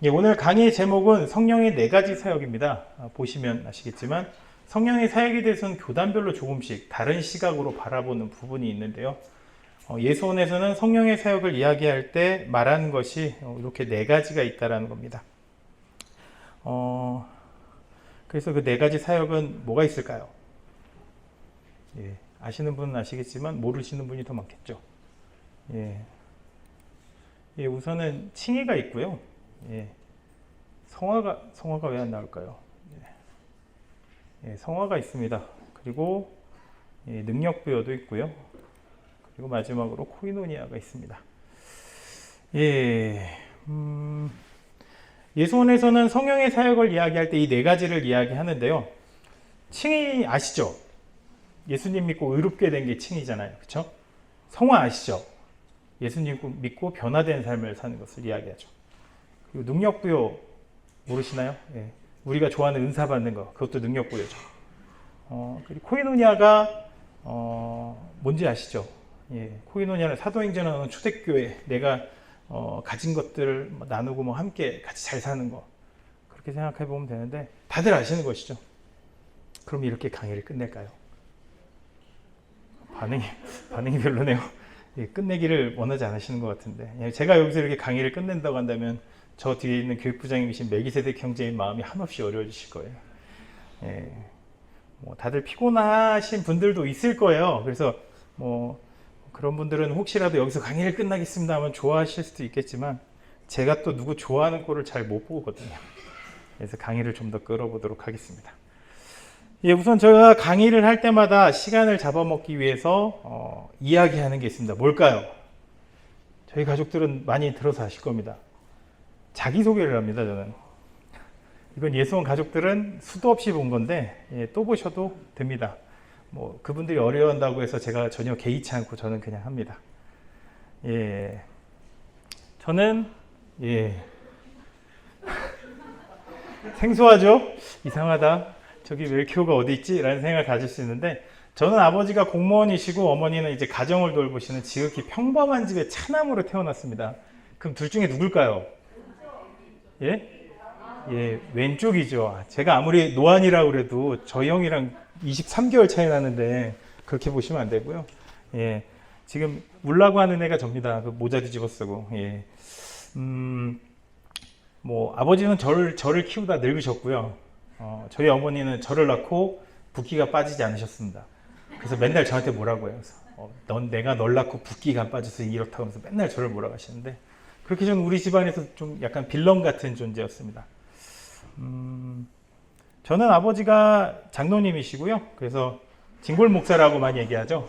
예, 오늘 강의 제목은 성령의 네 가지 사역입니다. 보시면 아시겠지만 성령의 사역에 대해서는 교단별로 조금씩 다른 시각으로 바라보는 부분이 있는데요. 예수원에서는 성령의 사역을 이야기할 때 말하는 것이 이렇게 네 가지가 있다라는 겁니다. 그래서 그 네 가지 사역은 뭐가 있을까요? 예, 아시는 분은 아시겠지만 모르시는 분이 더 많겠죠. 예, 우선은 칭의가 있고요. 예, 성화가 왜 안 나올까요? 성화가 있습니다. 그리고 능력부여도 있고요. 그리고 마지막으로 코이노니아가 있습니다. 예수원에서는 성령의 사역을 이야기할 때 이 네 가지를 이야기하는데요. 칭의 아시죠? 예수님 믿고 의롭게 된 게 칭의잖아요. 그렇죠? 성화 아시죠? 예수님 믿고 변화된 삶을 사는 것을 이야기하죠. 그리고 능력부여 모르시나요? 예. 우리가 좋아하는 은사 받는 거, 그것도 능력부여죠. 그리고 코이노니아가 뭔지 아시죠? 예. 코이노니아는 사도행전하는 초대교회, 내가 가진 것들을 나누고 뭐 함께 같이 잘 사는 거, 그렇게 생각해 보면 되는데 다들 아시는 것이죠. 그럼 이렇게 강의를 끝낼까요? 반응이 별로네요. 예, 끝내기를 원하지 않으시는 것 같은데, 예, 제가 여기서 이렇게 강의를 끝낸다고 한다면 저 뒤에 있는 교육부장님이신 멜기세덱 형제의 마음이 한없이 어려워지실 거예요. 예, 뭐 다들 피곤하신 분들도 있을 거예요. 그래서 뭐 그런 분들은 혹시라도 여기서 강의를 끝나겠습니다 하면 좋아하실 수도 있겠지만 제가 또 누구 좋아하는 꼴을 잘 못 보거든요. 그래서 강의를 좀 더 끌어보도록 하겠습니다. 예, 우선 제가 강의를 할 때마다 시간을 잡아먹기 위해서 이야기하는 게 있습니다. 뭘까요? 저희 가족들은 많이 들어서 아실 겁니다. 자기소개를 합니다, 저는. 이건 예수원 가족들은 수도 없이 본 건데, 예, 또 보셔도 됩니다. 뭐, 그분들이 어려워한다고 해서 제가 전혀 개의치 않고 저는 그냥 합니다. 예. 저는, 예. 생소하죠? 이상하다. 저기 멜키오가 어디 있지? 라는 생각을 가질 수 있는데, 저는 아버지가 공무원이시고 어머니는 이제 가정을 돌보시는 지극히 평범한 집의 차남으로 태어났습니다. 그럼 둘 중에 누굴까요? 예? 예, 왼쪽이죠. 제가 아무리 노안이라고 그래도 저희 형이랑 23개월 차이 나는데 그렇게 보시면 안 되고요. 예, 지금 울라고 하는 애가 접니다. 그 모자 뒤집어 쓰고. 예. 뭐 아버지는 저를 키우다 늙으셨고요. 저희 어머니는 저를 낳고 붓기가 빠지지 않으셨습니다. 그래서 맨날 저한테 뭐라고 해요. 내가 널 낳고 붓기가 안 빠져서 이렇다고 하면서 맨날 저를 뭐라고 하시는데, 그렇게 저는 우리 집안에서 좀 약간 빌런 같은 존재였습니다. 저는 아버지가 장로님이시고요. 그래서 진골 목사라고 많이 얘기하죠.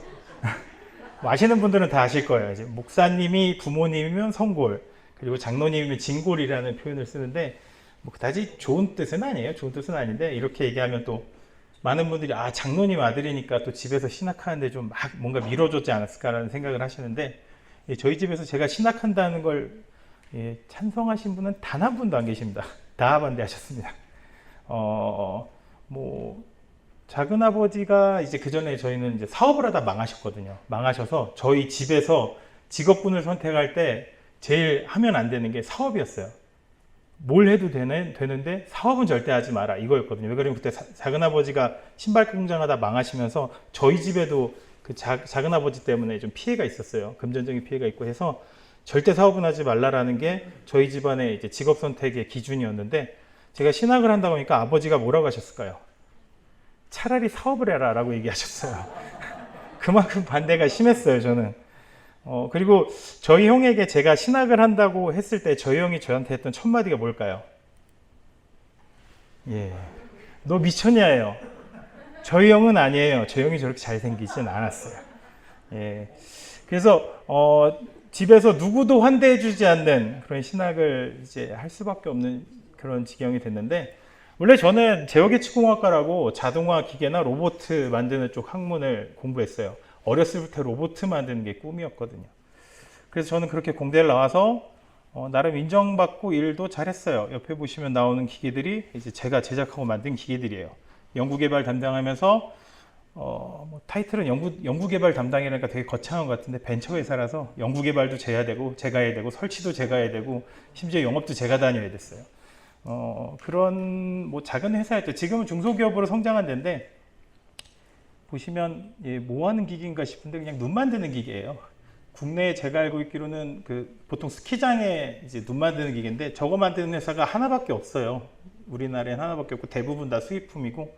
뭐 아시는 분들은 다 아실 거예요. 이제 목사님이 부모님이면 성골, 그리고 장로님이면 진골이라는 표현을 쓰는데, 뭐 그다지 좋은 뜻은 아니에요. 좋은 뜻은 아닌데, 이렇게 얘기하면 또 많은 분들이 장로님 아들이니까 또 집에서 신학하는데 좀 막 뭔가 밀어줬지 않았을까라는 생각을 하시는데, 저희 집에서 제가 신학한다는 걸 찬성하신 분은 단 한 분도 안 계십니다. 다 반대하셨습니다. 뭐 작은 아버지가 이제 그 전에 저희는 이제 사업을 하다 망하셨거든요. 망하셔서 저희 집에서 직업군을 선택할 때 제일 하면 안 되는 게 사업이었어요. 뭘 해도 되는데 사업은 절대 하지 마라, 이거였거든요. 왜 그러면 그때 작은 아버지가 신발 공장 하다 망하시면서 저희 집에도 그 작은 아버지 때문에 좀 피해가 있었어요. 금전적인 피해가 있고 해서 절대 사업은 하지 말라라는 게 저희 집안의 이제 직업 선택의 기준이었는데, 제가 신학을 한다고 하니까 아버지가 뭐라고 하셨을까요? 차라리 사업을 해라 라고 얘기하셨어요. 그만큼 반대가 심했어요, 저는. 그리고 저희 형에게 제가 신학을 한다고 했을 때 저희 형이 저한테 했던 첫 마디가 뭘까요? 예, 너 미쳤냐예요. 저희 형은 아니에요. 저희 형이 저렇게 잘생기진 않았어요. 예, 그래서 집에서 누구도 환대해주지 않는 그런 신학을 이제 할 수밖에 없는 그런 지경이 됐는데, 원래 저는 제어계측공학과라고 자동화 기계나 로봇 만드는 쪽 학문을 공부했어요. 어렸을 때 로봇 만드는 게 꿈이었거든요. 그래서 저는 그렇게 공대를 나와서 나름 인정받고 일도 잘했어요. 옆에 보시면 나오는 기계들이 이제 제가 제작하고 만든 기계들이에요. 연구개발 담당하면서 뭐 타이틀은 연구개발 담당이라니까 되게 거창한 것 같은데 벤처 회사라서 연구개발도 제가 해야 되고 설치도 제가 해야 되고 심지어 영업도 제가 다녀야 됐어요. 그런 뭐 작은 회사였죠. 지금은 중소기업으로 성장한 데인데 보시면 뭐 하는 기기인가 싶은데 그냥 눈 만드는 기계예요. 국내에 제가 알고 있기로는 보통 스키장에 이제 눈 만드는 기계인데 저거 만드는 회사가 하나밖에 없어요. 우리나라엔 하나밖에 없고 대부분 다 수입품이고,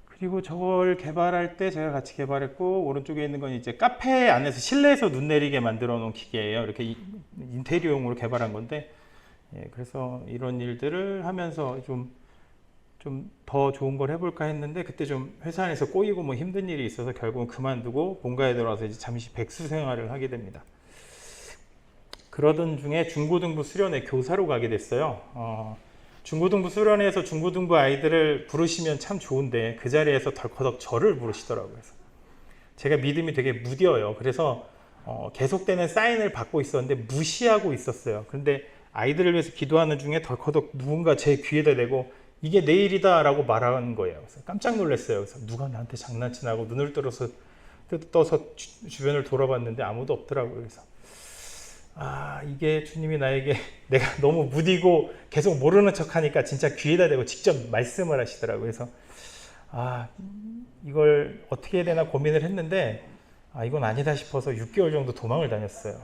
그리고 저걸 개발할 때 제가 같이 개발했고, 오른쪽에 있는 건 이제 카페 안에서 실내에서 눈 내리게 만들어 놓은 기계예요. 이렇게 인테리어용으로 개발한 건데, 그래서 이런 일들을 하면서 좀 더 좋은 걸 해볼까 했는데 그때 좀 회사 안에서 꼬이고 뭐 힘든 일이 있어서 결국은 그만두고 본가에 들어와서 이제 잠시 백수 생활을 하게 됩니다. 그러던 중에 중고등부 수련회 교사로 가게 됐어요. 중고등부 수련회에서 중고등부 아이들을 부르시면 참 좋은데 그 자리에서 덜커덕 저를 부르시더라고요. 그래서 제가 믿음이 되게 무뎌요. 그래서 계속되는 사인을 받고 있었는데 무시하고 있었어요. 근데 아이들을 위해서 기도하는 중에 덜커덕 누군가 제 귀에다 대고 이게 내일이다 라고 말하는 거예요. 그래서 깜짝 놀랐어요. 그래서 누가 나한테 장난치나 고 눈을 떠서 주변을 돌아봤는데 아무도 없더라고요. 그래서 이게 주님이 나에게 내가 너무 무디고 계속 모르는 척 하니까 진짜 귀에다 대고 직접 말씀을 하시더라고요. 그래서 이걸 어떻게 해야 되나 고민을 했는데 이건 아니다 싶어서 6개월 정도 도망을 다녔어요.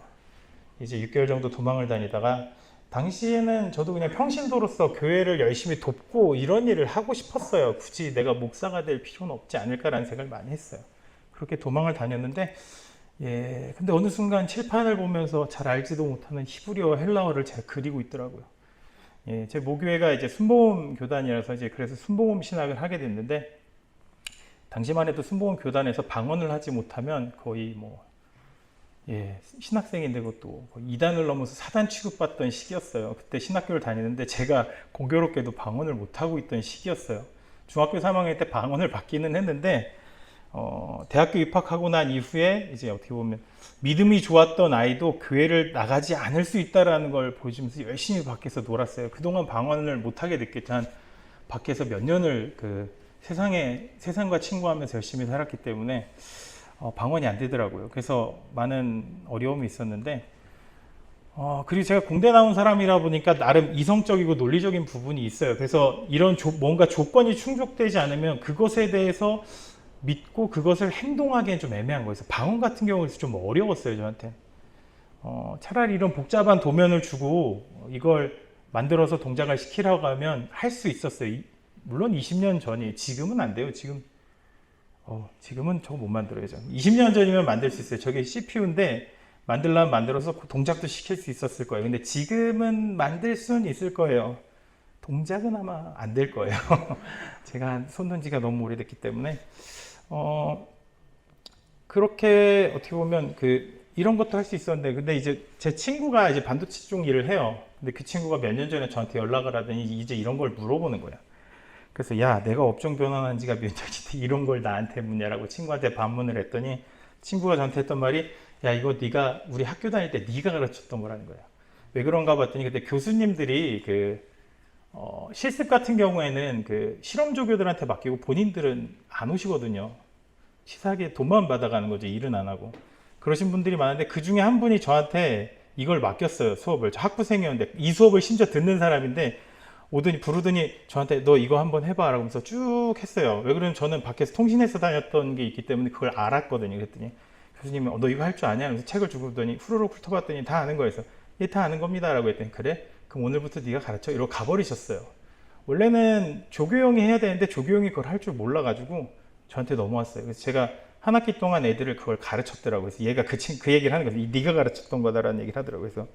이제 6개월 정도 도망을 다니다가 당시에는 저도 그냥 평신도로서 교회를 열심히 돕고 이런 일을 하고 싶었어요. 굳이 내가 목사가 될 필요는 없지 않을까라는 생각을 많이 했어요. 그렇게 도망을 다녔는데 근데 어느 순간 칠판을 보면서 잘 알지도 못하는 히브리어와 헬라어를 제가 그리고 있더라고요. 제 모교회가 이제 순복음 교단이라서 이제 그래서 순복음 신학을 하게 됐는데, 당시만 해도 순복음 교단에서 방언을 하지 못하면 거의 신학생인데 그것도 거의 2단을 넘어서 4단 취급받던 시기였어요. 그때 신학교를 다니는데 제가 공교롭게도 방언을 못하고 있던 시기였어요. 중학교 3학년 때 방언을 받기는 했는데 대학교 입학하고 난 이후에 이제 어떻게 보면 믿음이 좋았던 아이도 교회를 나가지 않을 수 있다라는 걸 보여주면서 열심히 밖에서 놀았어요. 그동안 방언을 못하게 됐겠지만 밖에서 몇 년을 세상과 친구하면서 열심히 살았기 때문에 방언이 안 되더라고요. 그래서 많은 어려움이 있었는데 그리고 제가 공대 나온 사람이라 보니까 나름 이성적이고 논리적인 부분이 있어요. 그래서 이런 뭔가 조건이 충족되지 않으면 그것에 대해서 믿고 그것을 행동하기엔 좀 애매한 거예요. 방언 같은 경우에서 좀 어려웠어요, 저한테. 차라리 이런 복잡한 도면을 주고 이걸 만들어서 동작을 시키라고 하면 할 수 있었어요. 물론 20년 전이, 지금은 안 돼요. 지금은 저거 못 만들어요. 20년 전이면 만들 수 있어요. 저게 CPU인데 만들려면 만들어서 동작도 시킬 수 있었을 거예요. 근데 지금은 만들 수는 있을 거예요. 동작은 아마 안 될 거예요. 제가 손 둔 지가 너무 오래됐기 때문에. 그렇게 어떻게 보면 이런 것도 할 수 있었는데, 근데 이제 제 친구가 이제 반도체 쪽 일을 해요. 근데 그 친구가 몇 년 전에 저한테 연락을 하더니 이제 이런 걸 물어보는 거야. 그래서 야, 내가 업종 변환한 지가 몇 년인데 이런 걸 나한테 묻냐라고 친구한테 반문을 했더니 친구가 저한테 했던 말이, 야, 이거 네가 우리 학교 다닐 때 네가 가르쳤던 거라는 거야. 왜 그런가 봤더니 그때 교수님들이 실습 같은 경우에는 실험 조교들한테 맡기고 본인들은 안 오시거든요. 치사하게 돈만 받아가는 거죠. 일은 안 하고. 그러신 분들이 많은데 그 중에 한 분이 저한테 이걸 맡겼어요. 수업을. 저 학부생이었는데 이 수업을 심지어 듣는 사람인데 부르더니 저한테 너 이거 한번 해봐 라고 하면서 쭉 했어요. 왜 그러면 저는 밖에서 통신회사 다녔던 게 있기 때문에 그걸 알았거든요. 그랬더니 교수님이 너 이거 할 줄 아냐? 그래서 책을 주고 보더니 후루룩 훑어봤더니 다 아는 거였어. 예, 다 아는 겁니다 라고 했더니 그래? 그럼 오늘부터 네가 가르쳐? 이러고 가버리셨어요. 원래는 조교형이 해야 되는데 조교형이 그걸 할 줄 몰라가지고 저한테 넘어왔어요. 그래서 제가 한 학기 동안 애들을 그걸 가르쳤더라고요. 그래서 얘가 그 얘기를 하는 거예요. 네가 가르쳤던 거다라는 얘기를 하더라고요. 그래서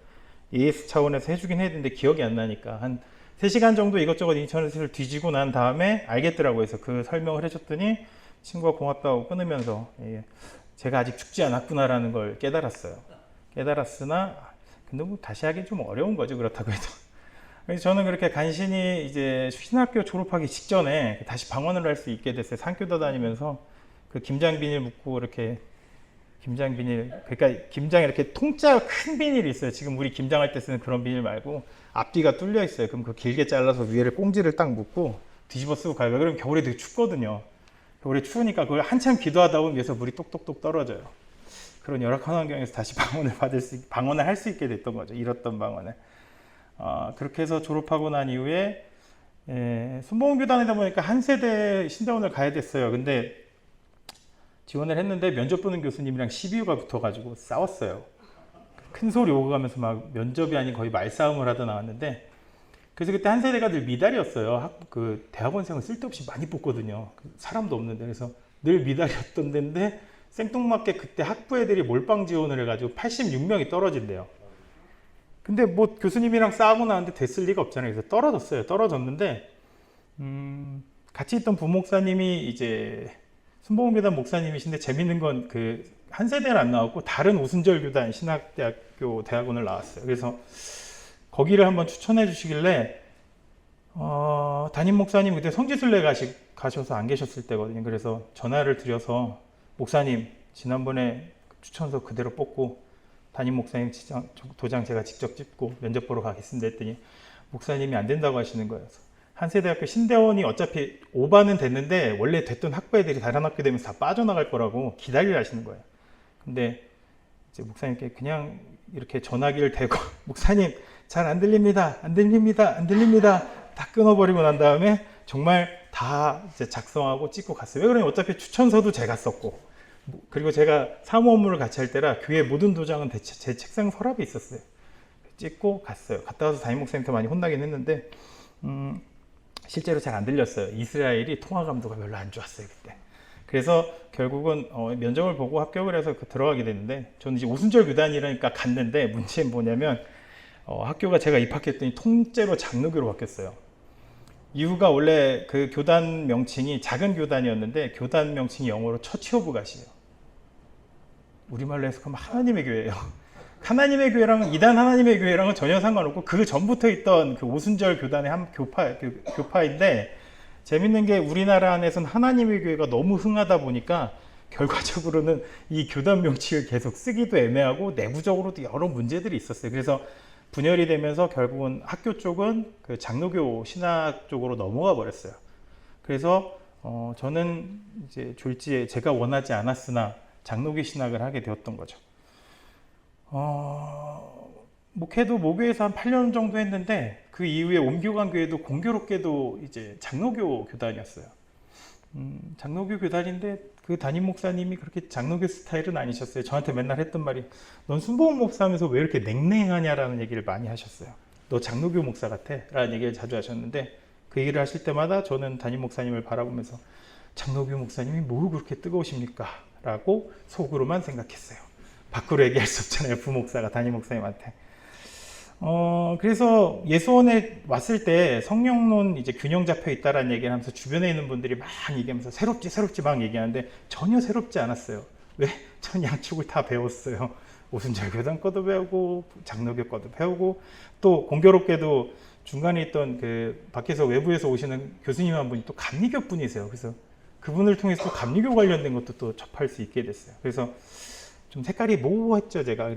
AS 차원에서 해주긴 해야 되는데 기억이 안 나니까 한 3시간 정도 이것저것 인터넷을 뒤지고 난 다음에 알겠더라고요. 그래서 그 설명을 해줬더니 친구가 고맙다고 끊으면서 제가 아직 죽지 않았구나라는 걸 깨달았으나 근데 뭐 다시 하긴 좀 어려운 거죠. 그렇다고 해도. 그래서 저는 그렇게 간신히 이제 신학교 졸업하기 직전에 다시 방언을 할 수 있게 됐어요. 산교도 다니면서 김장 비닐 묶고 이렇게 그러니까 김장에 이렇게 통짜 큰 비닐이 있어요. 지금 우리 김장할 때 쓰는 그런 비닐 말고 앞뒤가 뚫려 있어요. 그럼 길게 잘라서 위에를 꽁지를 딱 묶고 뒤집어 쓰고 가요. 그러면 겨울에 되게 춥거든요. 겨울에 추우니까 그걸 한참 기도하다 보면 위에서 물이 똑똑똑 떨어져요. 그런 열악한 환경에서 다시 방언을 할 수 있게 됐던 거죠. 잃었던 방언을. 그렇게 해서 졸업하고 난 이후에 순복음교단이다 보니까 한 세대 신대원을 가야 됐어요. 근데 지원을 했는데 면접 보는 교수님이랑 시비가 붙어가지고 싸웠어요. 큰 소리 오고 가면서 막 면접이 아닌 거의 말싸움을 하다 나왔는데, 그래서 그때 한 세대가 늘 미달이었어요. 그 대학원생을 쓸데없이 많이 뽑거든요. 사람도 없는데. 그래서 늘 미달이었던 데인데 생뚱맞게 그때 학부 애들이 몰빵 지원을 해가지고 86명이 떨어진대요. 근데 뭐 교수님이랑 싸우고 나왔는데 됐을 리가 없잖아요. 그래서 떨어졌어요. 떨어졌는데 같이 있던 부목사님이 이제 순복음교단 목사님이신데, 재밌는 건 그 한 세대는 안 나왔고 다른 오순절 교단 신학대학교 대학원을 나왔어요. 그래서 거기를 한번 추천해 주시길래 담임 목사님 그때 성지순례 가셔서 안 계셨을 때거든요. 그래서 전화를 드려서 목사님 지난번에 추천서 그대로 뽑고 담임 목사님 도장 제가 직접 찍고 면접 보러 가겠습니다 했더니 목사님이 안 된다고 하시는 거예요. 한세대학교 신대원이 어차피 오바는 됐는데 원래 됐던 학부 애들이 다른 학교 되면서 다 빠져나갈 거라고 기다리라 하시는 거예요. 근데 이제 목사님께 그냥 이렇게 전화기를 대고 목사님 잘 안 들립니다. 안 들립니다. 안 들립니다. 다 끊어버리고 난 다음에 정말 다 이제 작성하고 찍고 갔어요. 왜 그러냐면 어차피 추천서도 제가 썼고, 그리고 제가 사무 업무를 같이 할 때라 교회 모든 도장은 제 책상 서랍에 있었어요. 찍고 갔어요. 갔다 와서 담임 목사님한테 많이 혼나긴 했는데 실제로 잘 안 들렸어요. 이스라엘이 통화 감도가 별로 안 좋았어요 그때. 그래서 결국은 면접을 보고 합격을 해서 들어가게 됐는데, 저는 이제 오순절 교단이라니까 갔는데 문제는 뭐냐면 학교가 제가 입학했더니 통째로 장로교로 바뀌었어요. 이유가 원래 그 교단 명칭이 작은 교단이었는데 교단 명칭이 영어로 처치 오브 갓이에요. 우리말로 해서 그럼 하나님의 교회예요. 하나님의 교회랑은, 이단 하나님의 교회랑은 전혀 상관없고 그 전부터 있던 그 오순절 교단의 한 교파인데, 재밌는 게 우리나라 안에서는 하나님의 교회가 너무 흥하다 보니까 결과적으로는 이 교단 명칭을 계속 쓰기도 애매하고 내부적으로도 여러 문제들이 있었어요. 그래서 분열이 되면서 결국은 학교 쪽은 그 장로교 신학 쪽으로 넘어가 버렸어요. 그래서 저는 이제 졸지에 제가 원하지 않았으나 장로교 신학을 하게 되었던 거죠. 목회도 모교에서 한 8년 정도 했는데 그 이후에 옮겨간 교회도 공교롭게도 이제 장로교 교단이었어요. 장로교 교단인데 그 담임 목사님이 그렇게 장로교 스타일은 아니셨어요. 저한테 맨날 했던 말이 넌 순복음 목사하면서 왜 이렇게 냉랭하냐라는 얘기를 많이 하셨어요. 너 장로교 목사 같아 라는 얘기를 자주 하셨는데, 그 얘기를 하실 때마다 저는 담임 목사님을 바라보면서 장로교 목사님이 뭐 그렇게 뜨거우십니까? 라고 속으로만 생각했어요. 밖으로 얘기할 수 없잖아요. 부목사가 담임 목사님한테. 그래서 예수원에 왔을 때 성령론 이제 균형 잡혀 있다라는 얘기를 하면서 주변에 있는 분들이 막 얘기하면서 새롭지 막 얘기하는데 전혀 새롭지 않았어요. 왜? 전 양쪽을 다 배웠어요. 오순절 교단 거도 배우고 장로교 거도 배우고, 또 공교롭게도 중간에 있던 그 밖에서 외부에서 오시는 교수님 한 분이 또 감리교 분이세요. 그래서 그분을 통해서 또 감리교 관련된 것도 또 접할 수 있게 됐어요. 그래서 좀 색깔이 모호했죠 제가.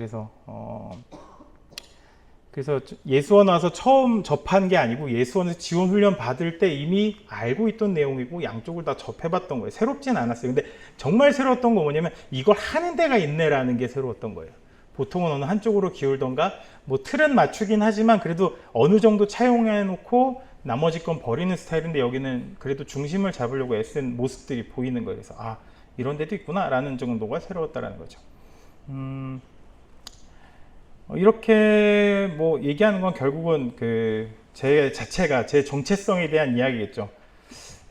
그래서 예수원 와서 처음 접한 게 아니고 예수원에서 지원 훈련 받을 때 이미 알고 있던 내용이고 양쪽을 다 접해봤던 거예요. 새롭진 않았어요. 근데 정말 새로웠던 건 뭐냐면 이걸 하는 데가 있네라는 게 새로웠던 거예요. 보통은 어느 한쪽으로 기울던가 뭐 틀은 맞추긴 하지만 그래도 어느 정도 차용해 놓고 나머지 건 버리는 스타일인데, 여기는 그래도 중심을 잡으려고 애쓴 모습들이 보이는 거예요. 그래서 아, 이런 데도 있구나 라는 정도가 새로웠다라는 거죠. 이렇게 뭐 얘기하는 건 결국은 그 제 자체가 제 정체성에 대한 이야기겠죠.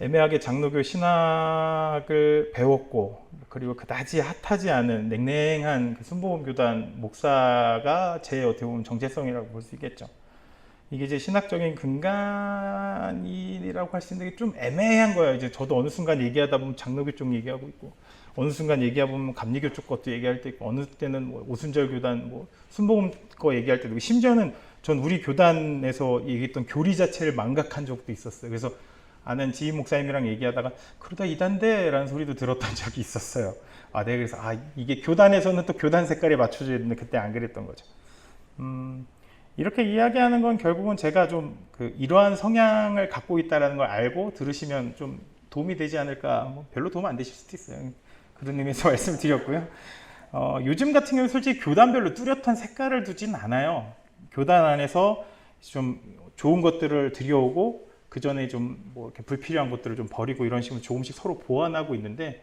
애매하게 장로교 신학을 배웠고, 그리고 그다지 핫하지 않은 냉랭한 그 순복음교단 목사가 제 어떻게 보면 정체성이라고 볼 수 있겠죠. 이게 이제 신학적인 근간이라고 할 수 있는데 좀 애매한 거예요. 이제 저도 어느 순간 얘기하다 보면 장로교 쪽 얘기하고 있고, 어느 순간 얘기하다 보면 감리교 쪽 것도 얘기할 때 있고, 어느 때는 뭐 오순절 교단, 뭐 순복음 거 얘기할 때도 있고, 심지어는 전 우리 교단에서 얘기했던 교리 자체를 망각한 적도 있었어요. 그래서 아는 지인 목사님이랑 얘기하다가 그러다 이단데 라는 소리도 들었던 적이 있었어요. 아, 내가 그래서 이게 교단에서는 또 교단 색깔에 맞춰져 있는데 그때 안 그랬던 거죠. 이렇게 이야기하는 건 결국은 제가 좀 이러한 성향을 갖고 있다는 걸 알고 들으시면 좀 도움이 되지 않을까. 뭐 별로 도움 안 되실 수도 있어요. 그런 의미에서 말씀을 드렸고요. 요즘 같은 경우는 솔직히 교단별로 뚜렷한 색깔을 두진 않아요. 교단 안에서 좀 좋은 것들을 들여오고 그 전에 좀 뭐 이렇게 불필요한 것들을 좀 버리고 이런 식으로 조금씩 서로 보완하고 있는데,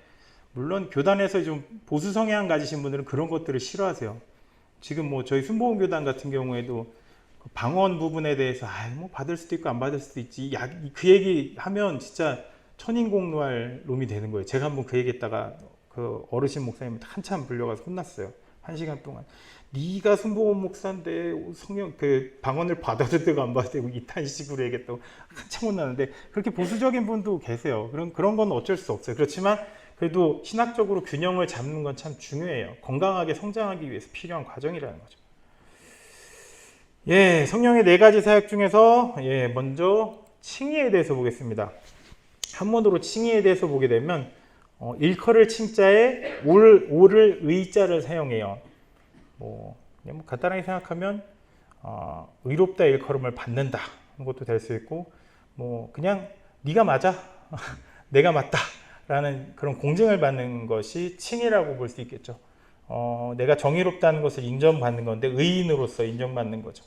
물론 교단에서 좀 보수 성향 가지신 분들은 그런 것들을 싫어하세요. 지금 뭐 저희 순복음 교단 같은 경우에도 방언 부분에 대해서 뭐 받을 수도 있고 안 받을 수도 있지, 그 얘기 하면 진짜 천인공노할 놈이 되는 거예요. 제가 한번 그 얘기했다가 그 어르신 목사님 한참 불려가서 혼났어요. 1시간 동안. 네가 순복음 목사인데 성령 그 방언을 받아도 되고 안 받아도 되고 이딴 식으로 얘기했다고 한참 혼나는데, 그렇게 보수적인 분도 계세요. 그런 건 어쩔 수 없어요. 그렇지만 그래도 신학적으로 균형을 잡는 건 참 중요해요. 건강하게 성장하기 위해서 필요한 과정이라는 거죠. 예, 성령의 4가지 사역 중에서 먼저 칭의에 대해서 보겠습니다. 한문으로 칭의에 대해서 보게 되면 일컬을 칭자에 올을 의자를 사용해요. 뭐 간단하게 생각하면 의롭다 일컬음을 받는다 하는 것도 될 수 있고, 뭐 그냥 네가 맞아 내가 맞다 라는 그런 공증을 받는 것이 칭의라고 볼 수 있겠죠. 내가 정의롭다는 것을 인정받는 건데 의인으로서 인정받는 거죠.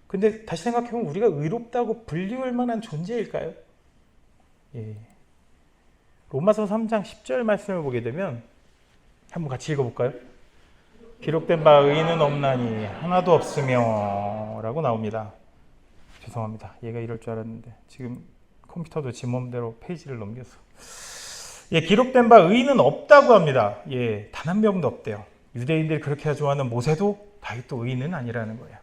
근데 다시 생각해보면 우리가 의롭다고 불리울 만한 존재일까요? 예. 로마서 3장 10절 말씀을 보게 되면 한번 같이 읽어볼까요? 기록된 바 의인은 없나니 하나도 없으며 라고 나옵니다. 죄송합니다. 얘가 이럴 줄 알았는데 지금 컴퓨터도 지 몸대로 페이지를 넘겨서. 기록된 바 의인은 없다고 합니다. 단 한 명도 없대요. 유대인들이 그렇게 좋아하는 모세도 다윗도 의인은 아니라는 거예요.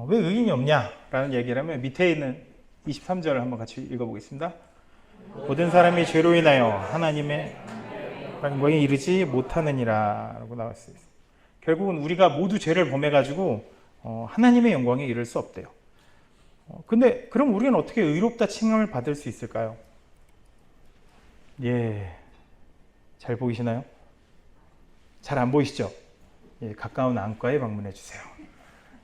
왜 의인이 없냐라는 얘기를 하면 밑에 있는 23절을 한번 같이 읽어보겠습니다. 모든 사람이 죄로 인하여 하나님의 영광에 이르지 못하느니라 라고 나와 있어요. 결국은 우리가 모두 죄를 범해가지고 하나님의 영광에 이를 수 없대요. 근데 그럼 우리는 어떻게 의롭다 칭함을 받을 수 있을까요? 잘 보이시나요? 잘 안 보이시죠? 가까운 안과에 방문해 주세요.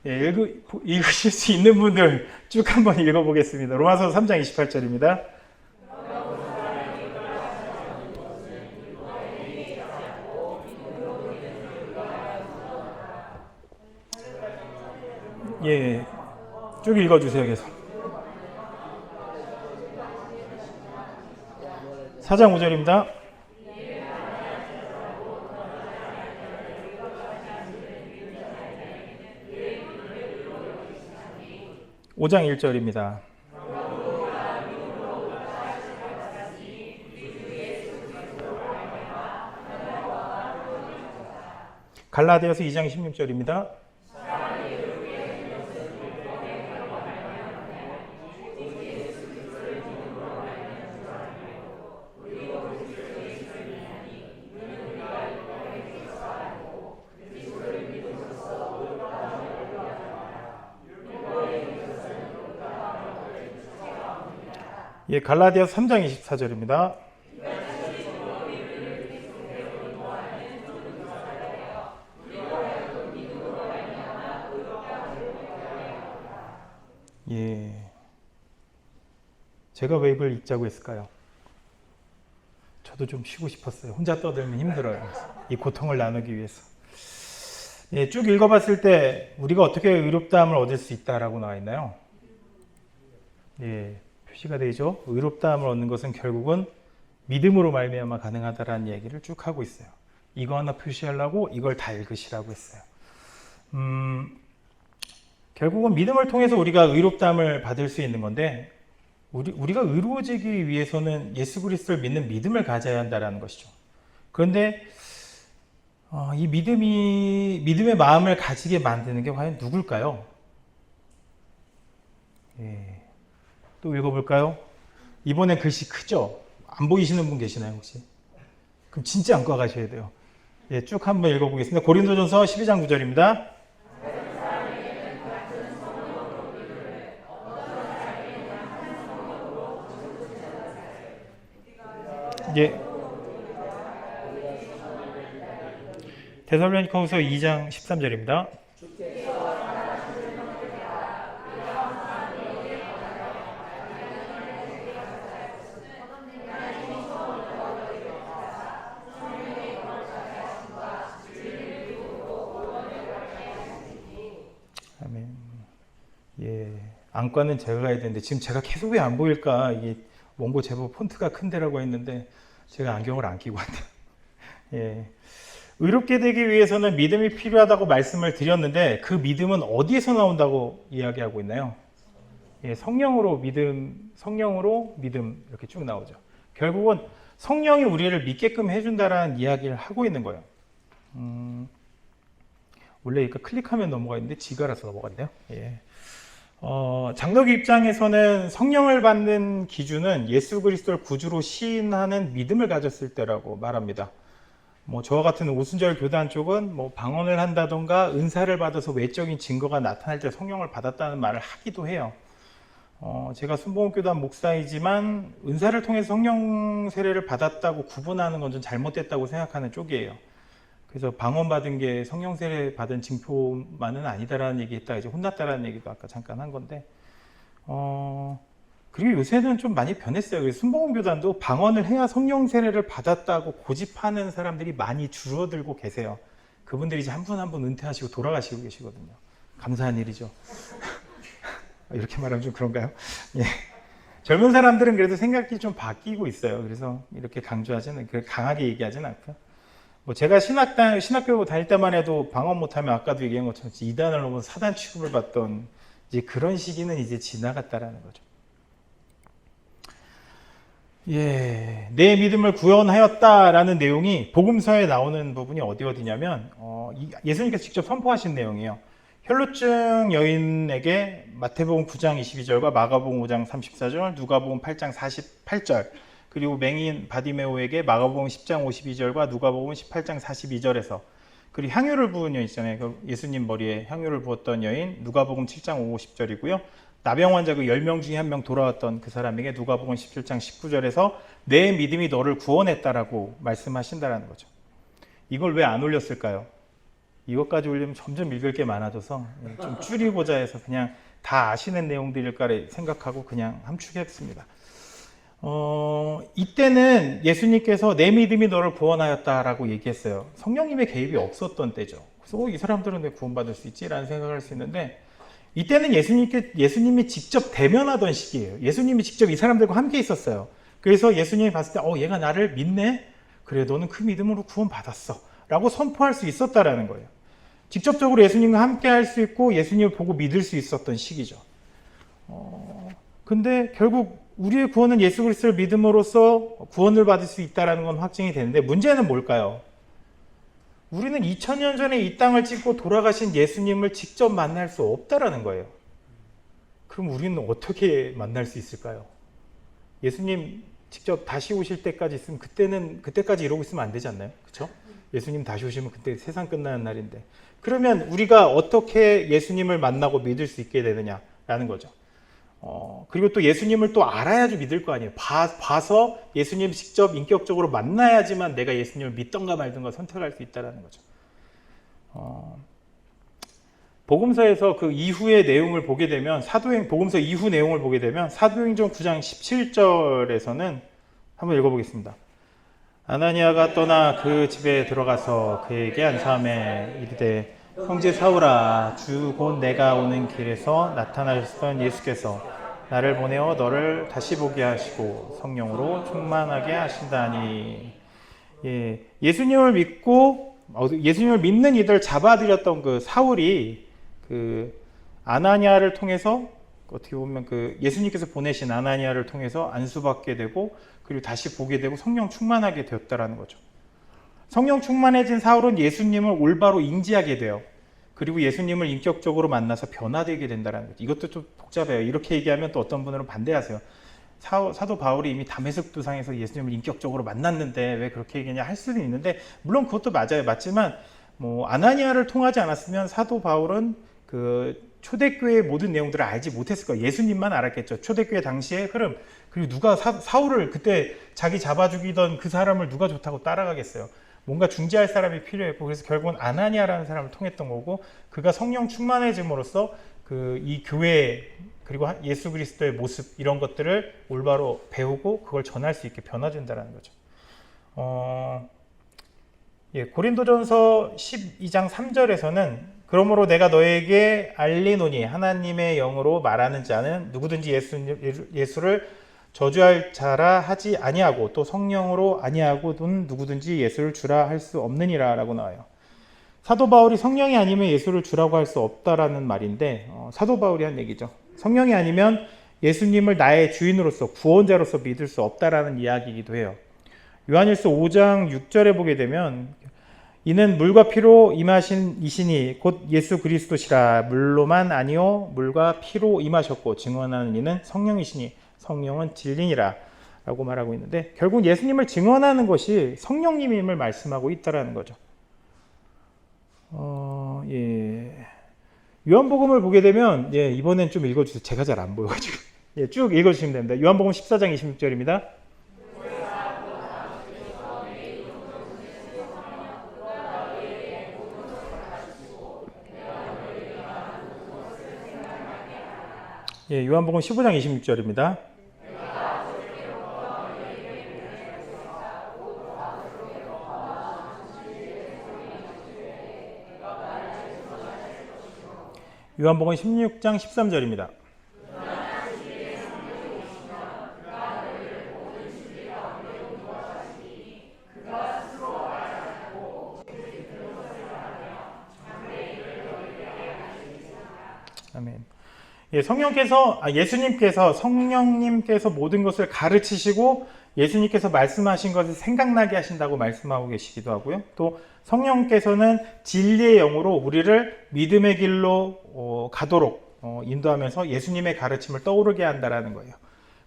읽으실 수 있는 분들 쭉 한번 읽어보겠습니다. 로마서 3장 28절입니다. 쭉 읽어주세요. 계속. 4장 5절입니다. (5장 1절입니다) 갈라디아서 2장 16절입니다. 갈라디아서 3장 24절입니다. 제가 왜 이걸 읽자고 했을까요? 저도 좀 쉬고 싶었어요. 혼자 떠들면 힘들어요. 이 고통을 나누기 위해서. 쭉 읽어봤을 때 우리가 어떻게 의롭다함을 얻을 수 있다라고 나와 있나요? 표시가 되죠. 의롭다함을 얻는 것은 결국은 믿음으로 말미암아 가능하다라는 얘기를 쭉 하고 있어요. 이거 하나 표시하려고 이걸 다 읽으시라고 했어요. 결국은 믿음을 통해서 우리가 의롭다함을 받을 수 있는 건데, 우리가 의로워지기 위해서는 예수 그리스도를 믿는 믿음을 가져야 한다는 것이죠. 그런데 이 믿음의 마음을 가지게 만드는 게 과연 누굴까요? 또 읽어볼까요? 이번엔 글씨 크죠? 안 보이시는 분 계시나요 혹시? 그럼 진짜 안과 가셔야 돼요. 쭉 한번 읽어보겠습니다. 고린도전서 12장 9절입니다. 데살로니가후서 2장 13절입니다. 안과는 제가 가야 되는데 지금 제가 계속 왜 안 보일까? 이게 원고 제법 폰트가 큰데라고 했는데 제가 안경을 안 끼고 왔네요. 예. 의롭게 되기 위해서는 믿음이 필요하다고 말씀을 드렸는데 그 믿음은 어디에서 나온다고 이야기하고 있나요? 예, 성령으로 믿음 이렇게 쭉 나오죠. 결국은 성령이 우리를 믿게끔 해준다라는 이야기를 하고 있는 거예요. 원래 이거 클릭하면 넘어가 있는데 지가라서 넘어갔네요. 예. 장로교 입장에서는 성령을 받는 기준은 예수 그리스도를 구주로 시인하는 믿음을 가졌을 때라고 말합니다. 뭐 저와 같은 오순절 교단 쪽은 뭐 방언을 한다던가 은사를 받아서 외적인 증거가 나타날 때 성령을 받았다는 말을 하기도 해요. 제가 순복음교단 목사이지만 은사를 통해서 성령 세례를 받았다고 구분하는 건 좀 잘못됐다고 생각하는 쪽이에요. 그래서 방언 받은 게 성령 세례 받은 징표만은 아니다라는 얘기했다가 이제 혼났다라는 얘기도 아까 잠깐 한 건데, 그리고 요새는 좀 많이 변했어요. 그래서 순복음교단도 방언을 해야 성령 세례를 받았다고 고집하는 사람들이 많이 줄어들고 계세요. 그분들이 이제 한 분 한 분 은퇴하시고 돌아가시고 계시거든요. 감사한 일이죠. 이렇게 말하면 좀 그런가요? 예. 젊은 사람들은 그래도 생각이 좀 바뀌고 있어요. 그래서 이렇게 강조하지는, 강하게 얘기하지는 않고요. 뭐 제가 신학교 다닐 때만 해도 방언 못하면 아까도 얘기한 것처럼 이단을 넘어 사단 취급을 받던 이제 그런 시기는 이제 지나갔다라는 거죠. 예, 내 믿음을 구원하였다라는 내용이 복음서에 나오는 부분이 어디냐면 예수님께서 직접 선포하신 내용이에요. 혈루증 여인에게 마태복음 9장 22절과 마가복음 5장 34절, 누가복음 8장 48절, 그리고 맹인 바디메오에게 마가복음 10장 52절과 누가복음 18장 42절에서, 그리고 향유를 부은 여인 있잖아요. 예수님 머리에 향유를 부었던 여인, 누가복음 7장 50절이고요. 나병 환자 그 10명 중에 1명 돌아왔던 그 사람에게 누가복음 17장 19절에서 내 믿음이 너를 구원했다라고 말씀하신다라는 거죠. 이걸 왜 안 올렸을까요? 이것까지 올리면 점점 읽을 게 많아져서 좀 줄이고자 해서 그냥 다 아시는 내용들일까 생각하고 그냥 함축했습니다. 이때는 예수님께서 내 믿음이 너를 구원하였다라고 얘기했어요. 성령님의 개입이 없었던 때죠. 그래서 이 사람들은 왜 구원받을 수 있지? 라는 생각을 할 수 있는데, 이때는 예수님이 직접 대면하던 시기예요. 예수님이 직접 이 사람들과 함께 있었어요. 그래서 예수님이 봤을 때 얘가 나를 믿네? 그래, 너는 그 믿음으로 구원받았어 라고 선포할 수 있었다라는 거예요. 직접적으로 예수님과 함께 할 수 있고 예수님을 보고 믿을 수 있었던 시기죠. 근데 결국 우리의 구원은 예수 그리스도를 믿음으로써 구원을 받을 수 있다는 건 확증이 되는데, 문제는 뭘까요? 우리는 2000년 전에 이 땅을 찍고 돌아가신 예수님을 직접 만날 수 없다라는 거예요. 그럼 우리는 어떻게 만날 수 있을까요? 예수님 직접 다시 오실 때까지 있으면 그때까지 이러고 있으면 안 되지 않나요? 그렇죠? 예수님 다시 오시면 그때 세상 끝나는 날인데, 그러면 우리가 어떻게 예수님을 만나고 믿을 수 있게 되느냐라는 거죠. 그리고 또 예수님을 또 알아야지 믿을 거 아니에요. 봐서 예수님 직접 인격적으로 만나야지만 내가 예수님을 믿던가 말던가 선택할 수 있다는 거죠. 복음서에서 그 이후의 내용을 보게 되면, 복음서 이후 내용을 보게 되면 사도행전 9장 17절에서는 한번 읽어보겠습니다. 아나니아가 떠나 그 집에 들어가서 그에게 안사함에 이르되, 형제 사울아, 주 곧 내가 오는 길에서 나타나셨던 예수께서 나를 보내어 너를 다시 보게 하시고 성령으로 충만하게 하신다니. 예수님을 믿는 이들 잡아들였던 그 사울이 그 아나니아를 통해서, 어떻게 보면 그 예수님께서 보내신 아나니아를 통해서 안수받게 되고, 그리고 다시 보게 되고 성령 충만하게 되었다라는 거죠. 성령 충만해진 사울은 예수님을 올바로 인지하게 돼요. 그리고 예수님을 인격적으로 만나서 변화되게 된다는 거죠. 이것도 좀 복잡해요. 이렇게 얘기하면 또 어떤 분들은 반대하세요. 사도 바울이 이미 다메섹 도상에서 예수님을 인격적으로 만났는데 왜 그렇게 얘기하냐 할 수는 있는데, 물론 그것도 맞아요. 맞지만 아나니아를 통하지 않았으면 사도 바울은 그 초대교회의 모든 내용들을 알지 못했을 거예요. 예수님만 알았겠죠. 초대교회 당시의 흐름. 그리고 누가 사울을 그때 자기 잡아 죽이던 그 사람을 누가 좋다고 따라가겠어요. 뭔가 중재할 사람이 필요했고, 그래서 결국은 아나니아라는 사람을 통했던 거고, 그가 성령 충만해짐으로써 이 교회 그리고 예수 그리스도의 모습 이런 것들을 올바로 배우고 그걸 전할 수 있게 변화된다는 거죠. 고린도전서 12장 3절에서는 그러므로 내가 너에게 알리노니 하나님의 영으로 말하는 자는 누구든지 예수를 저주할 자라 하지 아니하고 또 성령으로 아니하고는 누구든지 예수를 주라 할 수 없느니라 라고 나와요. 사도 바울이 성령이 아니면 예수를 주라고 할 수 없다라는 말인데 사도 바울이 한 얘기죠. 성령이 아니면 예수님을 나의 주인으로서 구원자로서 믿을 수 없다라는 이야기이기도 해요. 요한일서 5장 6절에 보게 되면 이는 물과 피로 임하신 이시니 곧 예수 그리스도시라 물로만 아니요 물과 피로 임하셨고 증언하는 이는 성령이시니 성령은 진리니라 라고 말하고 있는데 결국 예수님을 증언하는 것이 성령님임을 말씀하고 있다는 거죠. 요한복음을 보게 되면 이번엔 좀 읽어주세요. 제가 잘 안 보여가지고 쭉 읽어주시면 됩니다. 요한복음 14장 26절입니다. 요한복음 15장 26절입니다. 요한복음 16장 13절입니다. 아멘. 예수님께서 성령님께서 모든 것을 가르치시고 예수님께서 말씀하신 것을 생각나게 하신다고 말씀하고 계시기도 하고요. 또 성령께서는 진리의 영으로 우리를 믿음의 길로 가도록 인도하면서 예수님의 가르침을 떠오르게 한다라는 거예요.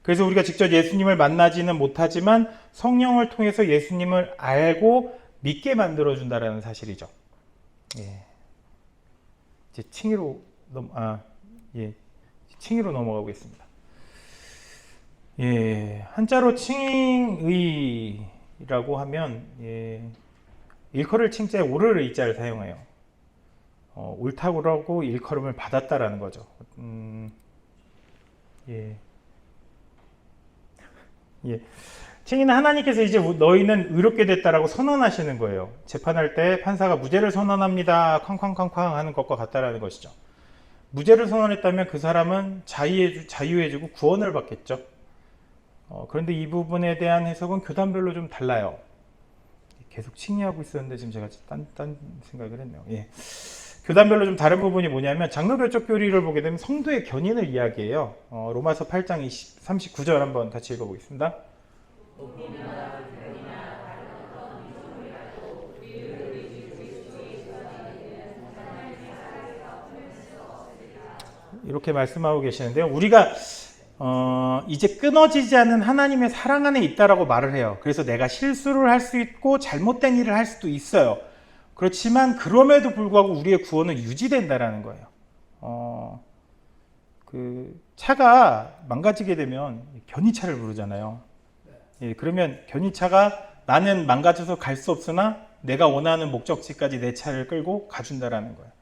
그래서 우리가 직접 예수님을 만나지는 못하지만 성령을 통해서 예수님을 알고 믿게 만들어준다라는 사실이죠. 이제 칭의로 넘어가겠습니다. 한자로 칭의라고 하면 일컬을 칭자에 오를 의자를 사용해요. 옳다고 일컬음을 받았다라는 거죠. 칭의는 하나님께서 이제 너희는 의롭게 됐다라고 선언하시는 거예요. 재판할 때 판사가 무죄를 선언합니다. 쾅쾅쾅쾅 하는 것과 같다라는 것이죠. 무죄를 선언했다면 그 사람은 자유해지고 구원을 받겠죠. 그런데 이 부분에 대한 해석은 교단별로 좀 달라요. 계속 칭의하고 있었는데 지금 제가 딴 생각을 했네요. 교단별로 좀 다른 부분이 뭐냐면 장로교적 교리를 보게 되면 성도의 견인을 이야기해요. 로마서 8장 39절 한번 같이 읽어보겠습니다. 이렇게 말씀하고 계시는데요. 우리가 이제 끊어지지 않는 하나님의 사랑 안에 있다라고 말을 해요. 그래서 내가 실수를 할 수 있고 잘못된 일을 할 수도 있어요. 그렇지만 그럼에도 불구하고 우리의 구원은 유지된다라는 거예요. 그 차가 망가지게 되면 견이차를 부르잖아요. 그러면 견이차가 나는 망가져서 갈 수 없으나 내가 원하는 목적지까지 내 차를 끌고 가준다라는 거예요.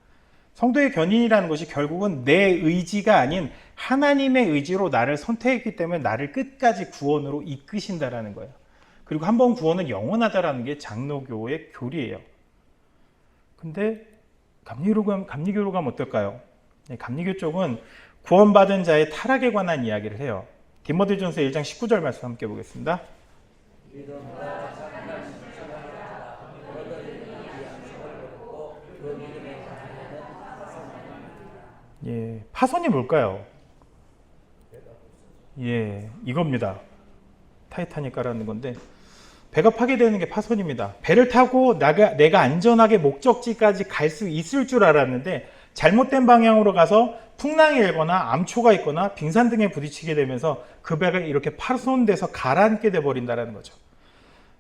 성도의 견인이라는 것이 결국은 내 의지가 아닌 하나님의 의지로 나를 선택했기 때문에 나를 끝까지 구원으로 이끄신다라는 거예요. 그리고 한번 구원은 영원하다라는 게 장로교의 교리예요. 근데 감리교로 가면 어떨까요? 감리교 쪽은 구원받은 자의 타락에 관한 이야기를 해요. 디모데전서 1장 19절 말씀 함께 보겠습니다. 파손이 뭘까요? 이겁니다. 타이타닉가라는 건데 배가 파괴되는 게 파손입니다. 배를 타고 내가 안전하게 목적지까지 갈 수 있을 줄 알았는데 잘못된 방향으로 가서 풍랑이 일거나 암초가 있거나 빙산 등에 부딪히게 되면서 그 배가 이렇게 파손돼서 가라앉게 돼버린다는 거죠.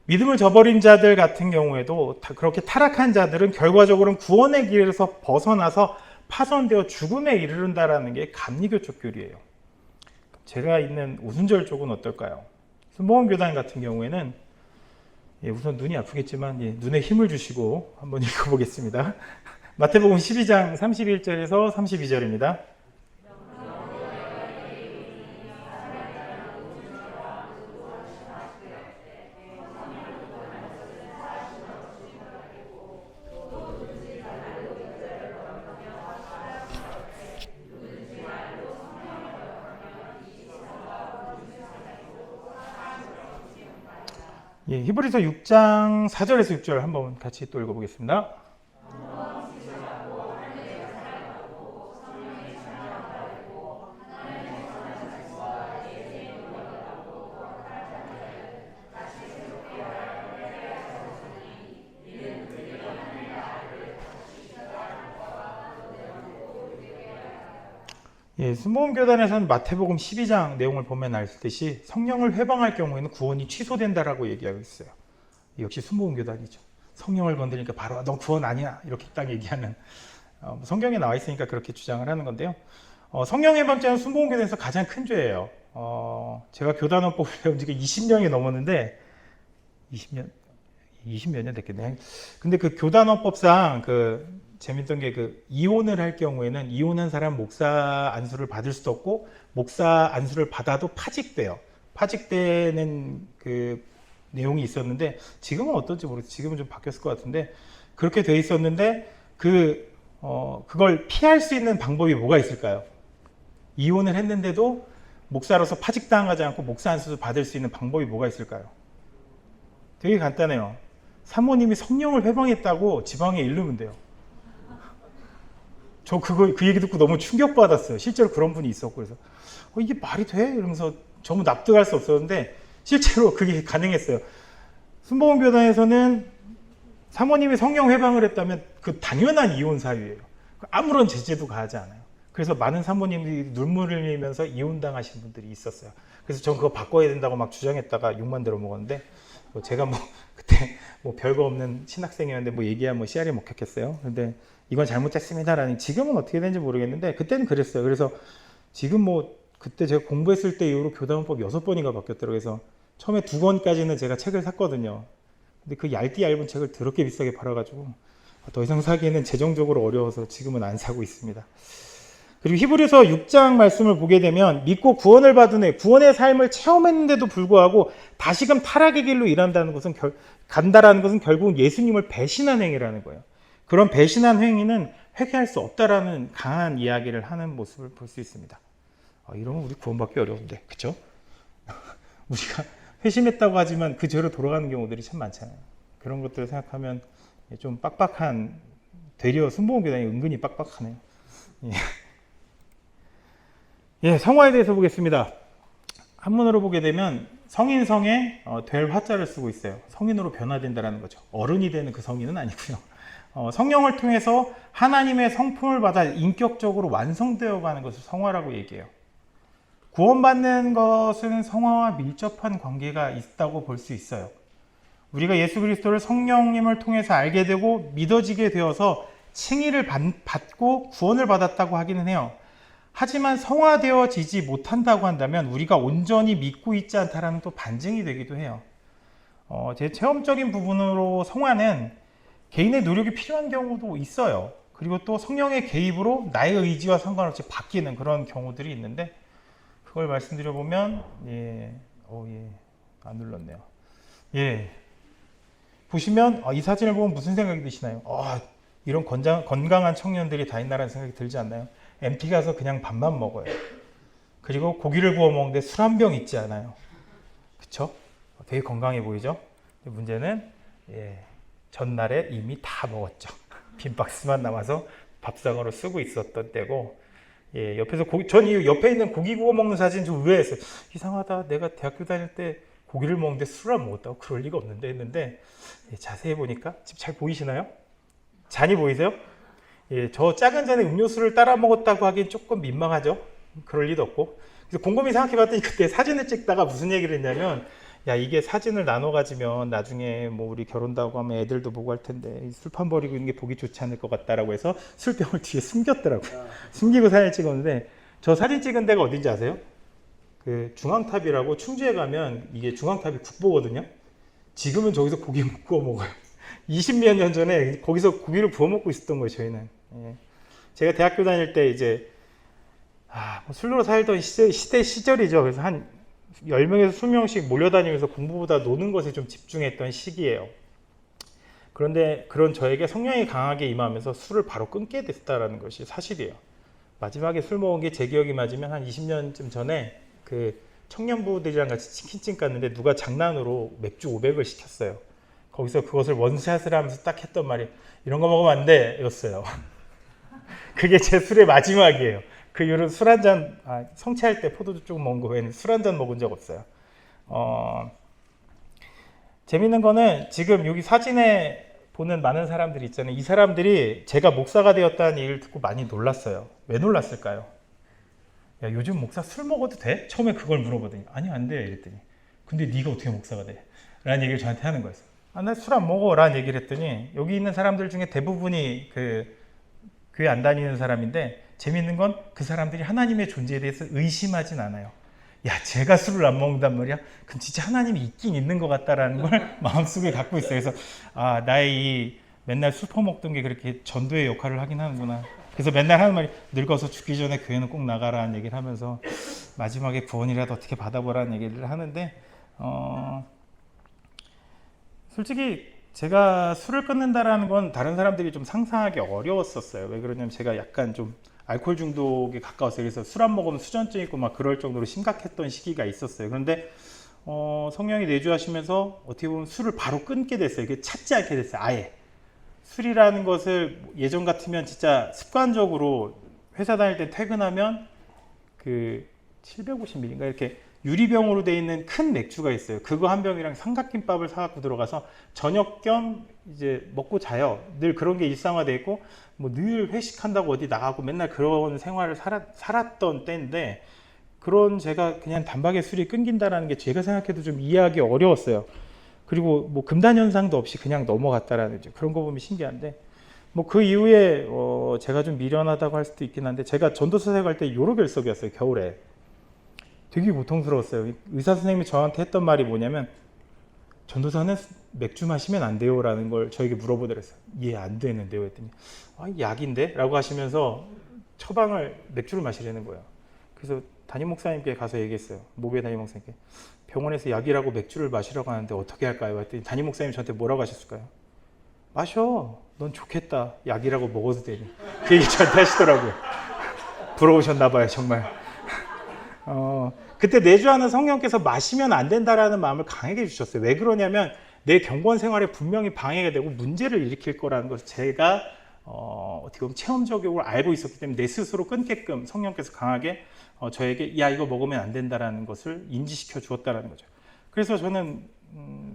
믿음을 저버린 자들 같은 경우에도 그렇게 타락한 자들은 결과적으로는 구원의 길에서 벗어나서 파손되어 죽음에 이르른다라는 게 감리교 쪽 교리예요. 제가 있는 오순절 쪽은 어떨까요? 순복음교단 같은 경우에는 우선 눈이 아프겠지만 눈에 힘을 주시고 한번 읽어보겠습니다. 마태복음 12장 31절에서 32절입니다. 예, 히브리서 6장 4절에서 6절 한번 같이 또 읽어보겠습니다. 예, 순복음교단에서는 마태복음 12장 내용을 보면 알듯이 성령을 회방할 경우에는 구원이 취소된다라고 얘기하고 있어요. 역시 순복음교단이죠. 성령을 건드리니까 바로 너 구원 아니야 이렇게 딱 얘기하는 성경에 나와 있으니까 그렇게 주장을 하는 건데요. 성령 회방죄는 순복음교단에서 가장 큰 죄예요. 제가 교단원법을 배운 지가 20년이 넘었는데 20몇 년 됐겠네. 근데 그 교단원법상 재밌던 게 이혼을 할 경우에는 이혼한 사람 목사 안수를 받을 수도 없고 목사 안수를 받아도 파직돼요. 파직되는 그 내용이 있었는데 지금은 어떤지 모르겠어요. 지금은 좀 바뀌었을 것 같은데 그렇게 돼 있었는데 그걸 피할 수 있는 방법이 뭐가 있을까요? 이혼을 했는데도 목사로서 파직당하지 않고 목사 안수를 받을 수 있는 방법이 뭐가 있을까요? 되게 간단해요. 사모님이 성령을 회방했다고 지방에 이르면 돼요. 저 그 얘기 듣고 너무 충격받았어요. 실제로 그런 분이 있었고, 그래서 이게 말이 돼? 이러면서 전부 납득할 수 없었는데 실제로 그게 가능했어요. 순복음교단에서는 사모님이 성령 회방을 했다면 그 당연한 이혼 사유예요. 아무런 제재도 가하지 않아요. 그래서 많은 사모님들이 눈물을 흘리면서 이혼당하신 분들이 있었어요. 그래서 전 그거 바꿔야 된다고 막 주장했다가 욕만 들어먹었는데 제가 그때 별거 없는 신학생이었는데 얘기하면 씨알이 먹혔겠어요. 근데 이건 잘못했습니다라니. 지금은 어떻게 되는지 모르겠는데 그때는 그랬어요. 그래서 지금 그때 제가 공부했을 때 이후로 교단원법 6번인가 바뀌었더라고요. 그래서 처음에 2권까지는 제가 책을 샀거든요. 근데 그 얇은 책을 더럽게 비싸게 팔아가지고 더 이상 사기에는 재정적으로 어려워서 지금은 안 사고 있습니다. 그리고 히브리서 6장 말씀을 보게 되면 믿고 구원을 받은 후에 구원의 삶을 체험했는데도 불구하고 다시금 타락의 길로 간다라는 것은 결국 예수님을 배신한 행위라는 거예요. 그런 배신한 행위는 회개할 수 없다라는 강한 이야기를 하는 모습을 볼 수 있습니다. 이러면 우리 구원받기 어려운데, 그렇죠? 우리가 회심했다고 하지만 그 죄로 돌아가는 경우들이 참 많잖아요. 그런 것들을 생각하면 좀 빡빡한, 되려 순복음교단이 은근히 빡빡하네요. 예, 성화에 대해서 보겠습니다. 한문으로 보게 되면 성인성에 될 화자를 쓰고 있어요. 성인으로 변화된다는 거죠. 어른이 되는 그 성인은 아니고요. 성령을 통해서 하나님의 성품을 받아 인격적으로 완성되어 가는 것을 성화라고 얘기해요. 구원받는 것은 성화와 밀접한 관계가 있다고 볼 수 있어요. 우리가 예수 그리스도를 성령님을 통해서 알게 되고 믿어지게 되어서 칭의를 받고 구원을 받았다고 하기는 해요. 하지만 성화되어지지 못한다고 한다면 우리가 온전히 믿고 있지 않다라는 또 반증이 되기도 해요. 제 체험적인 부분으로 성화는 개인의 노력이 필요한 경우도 있어요. 그리고 또 성령의 개입으로 나의 의지와 상관없이 바뀌는 그런 경우들이 있는데 그걸 말씀드려보면 안 눌렀네요. 보시면 이 사진을 보면 무슨 생각이 드시나요? 이런 건강한 청년들이 다 있나라는 생각이 들지 않나요? MT 가서 그냥 밥만 먹어요. 그리고 고기를 구워 먹는데 술 한 병 있지 않아요. 그쵸? 되게 건강해 보이죠? 문제는 전날에 이미 다 먹었죠. 빈 박스만 남아서 밥상으로 쓰고 있었던 때고, 옆에서 전 옆에 있는 고기 구워 먹는 사진 좀 의외했어요. 이상하다. 내가 대학교 다닐 때 고기를 먹는데 술을 안 먹었다고? 그럴 리가 없는데 했는데 자세히 보니까 지금 잘 보이시나요? 잔이 보이세요? 저 작은 잔에 음료수를 따라 먹었다고 하기엔 조금 민망하죠. 그럴 리도 없고. 그래서 곰곰이 생각해 봤더니 그때 사진을 찍다가 무슨 얘기를 했냐면, 야, 이게 사진을 나눠 가지면 나중에 우리 결혼도 하고 하면 애들도 보고 할 텐데 술판 버리고 있는 게 보기 좋지 않을 것 같다라고 해서 술병을 뒤에 숨겼더라고요. 숨기고 사진을 찍었는데, 저 사진 찍은 데가 어딘지 아세요? 그 중앙탑이라고 충주에 가면 이게 중앙탑이 국보거든요. 지금은 저기서 고기 구워 먹어요. 20몇 년 전에 거기서 고기를 구워 먹고 있었던 거예요, 저희는. 제가 대학교 다닐 때 이제 술로 살던 시절이죠. 그래서 한 10명에서 20명씩 몰려다니면서 공부보다 노는 것에 좀 집중했던 시기예요. 그런데 그런 저에게 성령이 강하게 임하면서 술을 바로 끊게 됐다라는 것이 사실이에요. 마지막에 술 먹은 게 제 기억이 맞으면 한 20년쯤 전에 그 청년부들이랑 같이 치킨집 갔는데 누가 장난으로 맥주 500을 시켰어요. 거기서 그것을 원샷을 하면서 딱 했던 말이 이런 거 먹으면 안 돼 였어요. 그게 제 술의 마지막이에요. 그 이후로 술 한 잔, 성취할 때 포도주 조금 먹은 거 외에는 술 한 잔 먹은 적 없어요. 재밌는 거는 지금 여기 사진에 보는 많은 사람들이 있잖아요. 이 사람들이 제가 목사가 되었다는 얘기를 듣고 많이 놀랐어요. 왜 놀랐을까요? 야, 요즘 목사 술 먹어도 돼? 처음에 그걸 물어보더니 아니 안 돼 이랬더니 근데 네가 어떻게 목사가 돼? 라는 얘기를 저한테 하는 거였어요. 나 술 안 먹어 라는 얘기를 했더니 여기 있는 사람들 중에 대부분이 그 교회 안 다니는 사람인데 재밌는 건 그 사람들이 하나님의 존재에 대해서 의심하진 않아요. 야, 제가 술을 안 먹는단 말이야? 그럼 진짜 하나님이 있긴 있는 것 같다라는 걸 마음속에 갖고 있어요. 그래서 나의 이 맨날 술 퍼먹던 게 그렇게 전도의 역할을 하긴 하는구나. 그래서 맨날 하는 말이 늙어서 죽기 전에 교회는 꼭 나가라는 얘기를 하면서 마지막에 구원이라도 어떻게 받아보라는 얘기를 하는데 솔직히 제가 술을 끊는다라는 건 다른 사람들이 좀 상상하기 어려웠었어요. 왜 그러냐면 제가 약간 좀 알코올 중독에 가까웠어요. 그래서 술 안 먹으면 수전증 있고 막 그럴 정도로 심각했던 시기가 있었어요. 그런데 성령이 내주하시면서 어떻게 보면 술을 바로 끊게 됐어요. 이게 찾지 않게 됐어요. 아예 술이라는 것을 예전 같으면 진짜 습관적으로 회사 다닐 때 퇴근하면 그 750ml인가 이렇게 유리병으로 되어 있는 큰 맥주가 있어요. 그거 한 병이랑 삼각김밥을 사갖고 들어가서 저녁 겸 이제 먹고 자요. 늘 그런 게 일상화되어 있고 뭐 늘 회식한다고 어디 나가고 맨날 그런 생활을 살았던 때인데 그런 제가 그냥 단박에 술이 끊긴다라는 게 제가 생각해도 좀 이해하기 어려웠어요. 그리고 뭐 금단 현상도 없이 그냥 넘어갔다라는 그런 거 보면 신기한데 뭐 그 이후에 제가 좀 미련하다고 할 수도 있긴 한데 제가 전도사에 갈 때 요로결석이었어요. 겨울에. 되게 고통스러웠어요. 의사 선생님이 저한테 했던 말이 뭐냐면 전도사는 맥주 마시면 안 돼요 라는 걸 저에게 물어보더랬어요. 예, 안 되는데요 했더니 약인데? 라고 하시면서 처방을 맥주를 마시려는 거예요. 그래서 담임 목사님께 가서 얘기했어요. 모교회 담임 목사님께 병원에서 약이라고 맥주를 마시라고 하는데 어떻게 할까요? 했더니 담임 목사님이 저한테 뭐라고 하셨을까요? 마셔. 넌 좋겠다. 약이라고 먹어도 되니. 그 얘기 저한테 하시더라고요. 부러우셨나 봐요 정말. 그때 내주하는 성령께서 마시면 안 된다라는 마음을 강하게 주셨어요. 왜 그러냐면 내 경건 생활에 분명히 방해가 되고 문제를 일으킬 거라는 것을 제가 어떻게 보면 체험적으로 알고 있었기 때문에 내 스스로 끊게끔 성령께서 강하게 저에게 야 이거 먹으면 안 된다라는 것을 인지시켜 주었다라는 거죠. 그래서 저는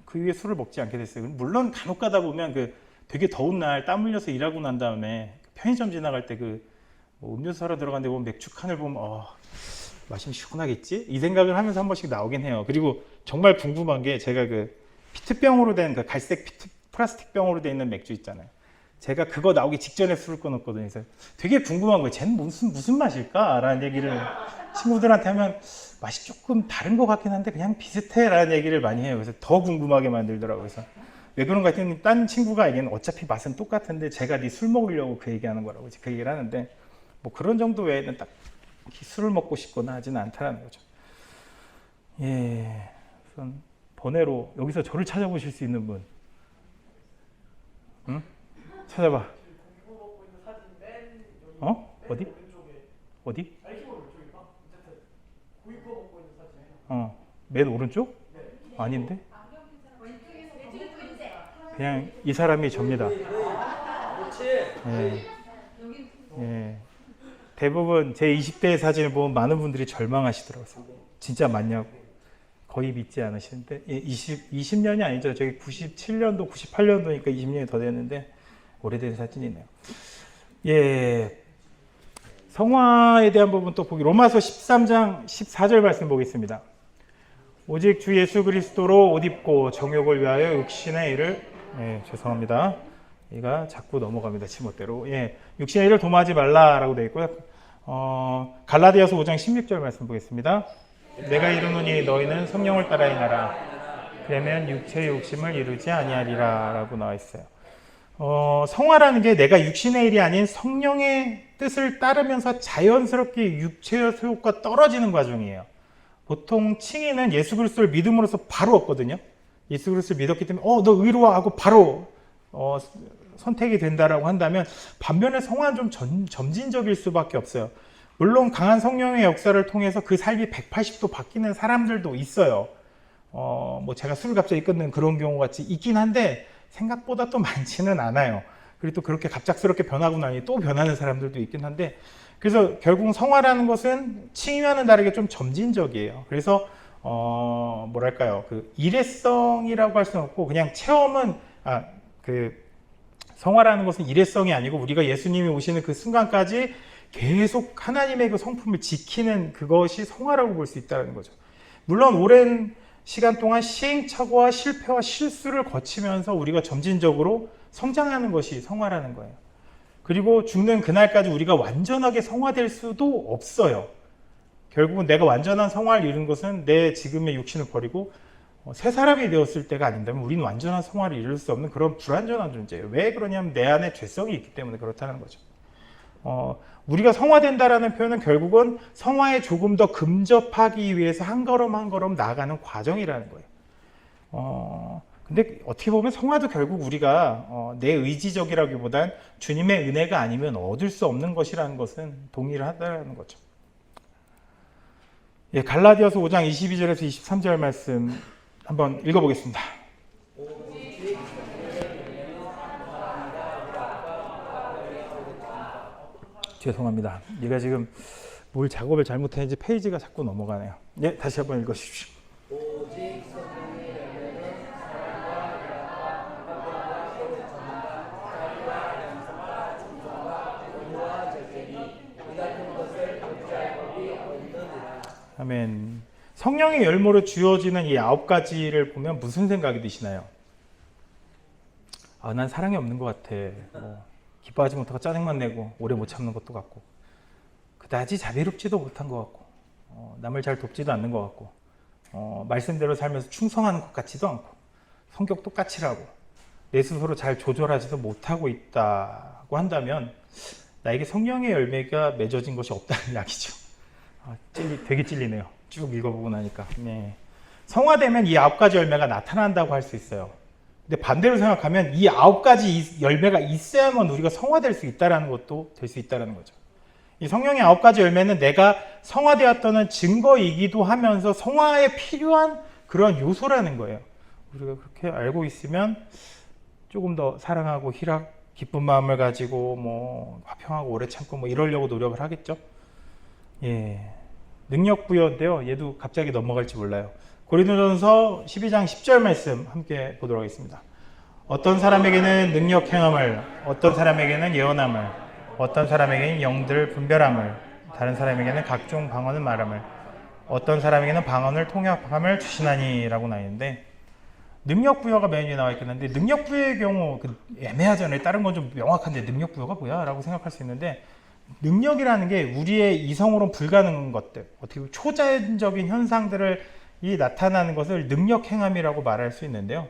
그 이후에 술을 먹지 않게 됐어요. 물론 간혹 가다 보면 그 되게 더운 날 땀 흘려서 일하고 난 다음에 편의점 지나갈 때 그 음료수 사러 들어갔는데 보면 맥주 칸을 보면 마시면 시원하겠지? 이 생각을 하면서 한 번씩 나오긴 해요. 그리고 정말 궁금한 게 제가 그 피트병으로 된 그 갈색 플라스틱 병으로 돼 있는 맥주 있잖아요. 제가 그거 나오기 직전에 술을 끊었거든요. 그래서 되게 궁금한 거예요. 쟤는 무슨 맛일까? 라는 얘기를 친구들한테 하면 맛이 조금 다른 것 같긴 한데 그냥 비슷해 라는 얘기를 많이 해요. 그래서 더 궁금하게 만들더라고요. 그래서 왜 그런가 했더니 딴 친구가 얘기는 어차피 맛은 똑같은데 제가 네 술 먹으려고 그 얘기하는 거라고 그 얘기를 하는데 뭐 그런 정도 외에는 딱 술을 먹고 싶거나 하지는 않다는 거죠. 예, 우선 번외로 여기서 저를 찾아보실 수 있는 분, 응? 찾아봐. 어디? 어디? 맨 오른쪽? 아닌데? 그냥 이 사람이 접니다. 예. 예. 대부분 제 20대 사진을 보면 많은 분들이 절망하시더라고요. 진짜 맞냐고. 거의 믿지 않으시는데 20년이 아니죠. 저기 97년도, 98년도니까 20년이 더 됐는데 오래된 사진이네요. 예, 성화에 대한 부분 또 보기 로마서 13장 14절 말씀 보겠습니다. 오직 주 예수 그리스도로 옷 입고 정욕을 위하여 육신의 일을 죄송합니다. 얘가 자꾸 넘어갑니다. 지멋대로. 육신의 일을 도모하지 말라라고 되어 있고요. 갈라디아서 5장 16절 말씀 보겠습니다. 내가 이르노니 너희는 성령을 따라 행하라. 그러면 육체의 욕심을 이루지 아니하리라 라고 나와 있어요. 성화라는 게 내가 육신의 일이 아닌 성령의 뜻을 따르면서 자연스럽게 육체의 소욕과 떨어지는 과정이에요. 보통 칭의는 예수 그리스도를 믿음으로써 바로 얻거든요. 예수 그리스도를 믿었기 때문에 너 의로워 하고 바로 선택이 된다라고 한다면 반면에 성화는 좀 점진적일 수밖에 없어요. 물론 강한 성령의 역사를 통해서 그 삶이 180도 바뀌는 사람들도 있어요. 뭐 제가 술을 갑자기 끊는 그런 경우 같이 있긴 한데 생각보다 또 많지는 않아요. 그리고 또 그렇게 갑작스럽게 변하고 나니 또 변하는 사람들도 있긴 한데, 그래서 결국 성화라는 것은 칭의와는 다르게 좀 점진적이에요. 그래서 뭐랄까요, 그 일회성이라고 할 수는 없고, 그냥 체험은 성화라는 것은 일회성이 아니고 우리가 예수님이 오시는 그 순간까지 계속 하나님의 그 성품을 지키는 그것이 성화라고 볼 수 있다는 거죠. 물론 오랜 시간 동안 시행착오와 실패와 실수를 거치면서 우리가 점진적으로 성장하는 것이 성화라는 거예요. 그리고 죽는 그날까지 우리가 완전하게 성화될 수도 없어요. 결국은 내가 완전한 성화를 이루는 것은 내 지금의 육신을 버리고 새 사람이 되었을 때가 아닌다면 우리는 완전한 성화를 이룰 수 없는 그런 불완전한 존재예요. 왜 그러냐면 내 안에 죄성이 있기 때문에 그렇다는 거죠. 우리가 성화된다라는 표현은 결국은 성화에 조금 더 근접하기 위해서 한 걸음 한 걸음 나아가는 과정이라는 거예요. 근데 어떻게 보면 성화도 결국 우리가 내 의지적이라기보단 주님의 은혜가 아니면 얻을 수 없는 것이라는 것은 동의를 하다는 거죠. 예, 갈라디아서 5장 22절에서 23절 말씀 한번 읽어보겠습니다. 죄송합니다. 얘가 지금 뭘 작업을 잘못했는지 페이지가 자꾸 넘어가네요. 예, 다시 한번 읽어주십시오. 아멘. 성령의 열매로 주어지는 이 9가지를 보면 무슨 생각이 드시나요? 난 사랑이 없는 것 같아. 기뻐하지 못하고 짜증만 내고 오래 못 참는 것도 같고, 그다지 자비롭지도 못한 것 같고, 남을 잘 돕지도 않는 것 같고, 말씀대로 살면서 충성하는 것 같지도 않고, 성격도 까칠하고, 내 스스로 잘 조절하지도 못하고 있다고 한다면 나에게 성령의 열매가 맺어진 것이 없다는 이야기죠. 되게 찔리네요. 쭉 읽어보고 나니까. 네. 성화되면 이 9가지 열매가 나타난다고 할 수 있어요. 근데 반대로 생각하면 이 9가지 열매가 있어야만 우리가 성화될 수 있다는 것도 될 수 있다는 거죠. 이 성령의 9가지 열매는 내가 성화되었다는 증거이기도 하면서 성화에 필요한 그런 요소라는 거예요. 우리가 그렇게 알고 있으면 조금 더 사랑하고 기쁜 마음을 가지고 화평하고 오래 참고 이러려고 노력을 하겠죠. 예, 능력 부여인데요. 얘도 갑자기 넘어갈지 몰라요. 고린도전서 12장 10절 말씀 함께 보도록 하겠습니다. 어떤 사람에게는 능력 행함을, 어떤 사람에게는 예언함을, 어떤 사람에게는 영들 분별함을, 다른 사람에게는 각종 방언을 말함을, 어떤 사람에게는 방언을 통역함을 주시나니라고 나와 있는데, 능력 부여가 메인에 나와 있겠는데, 능력 부여의 경우 애매하잖아요. 다른 건 좀 명확한데 능력 부여가 뭐야? 라고 생각할 수 있는데, 능력이라는 게 우리의 이성으로는 불가능한 것들, 어떻게 보면 초자연적인 현상들을 나타나는 것을 능력 행함이라고 말할 수 있는데요.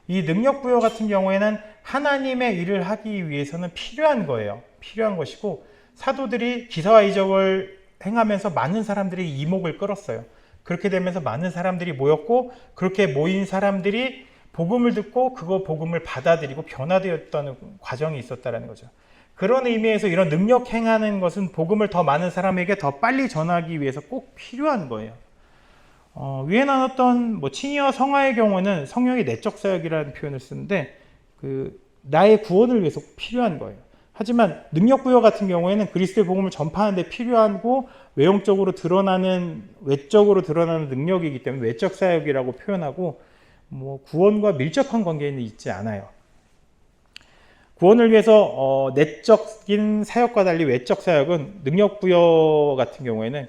이 능력 부여 같은 경우에는 하나님의 일을 하기 위해서는 필요한 거예요. 필요한 것이고, 사도들이 기사와 이적을 행하면서 많은 사람들이 이목을 끌었어요. 그렇게 되면서 많은 사람들이 모였고, 그렇게 모인 사람들이 복음을 듣고 그거 복음을 받아들이고 변화되었다는 과정이 있었다는 거죠. 그런 의미에서 이런 능력 행하는 것은 복음을 더 많은 사람에게 더 빨리 전하기 위해서 꼭 필요한 거예요. 위에 나눴던 칭의와 성화의 경우는 성령의 내적 사역이라는 표현을 쓰는데 나의 구원을 위해서 필요한 거예요. 하지만 능력 부여 같은 경우에는 그리스도의 복음을 전파하는 데 필요하고 외적으로 드러나는 능력이기 때문에 외적 사역이라고 표현하고 구원과 밀접한 관계는 있지 않아요. 구원을 위해서 내적인 사역과 달리 외적 사역은 능력 부여 같은 경우에는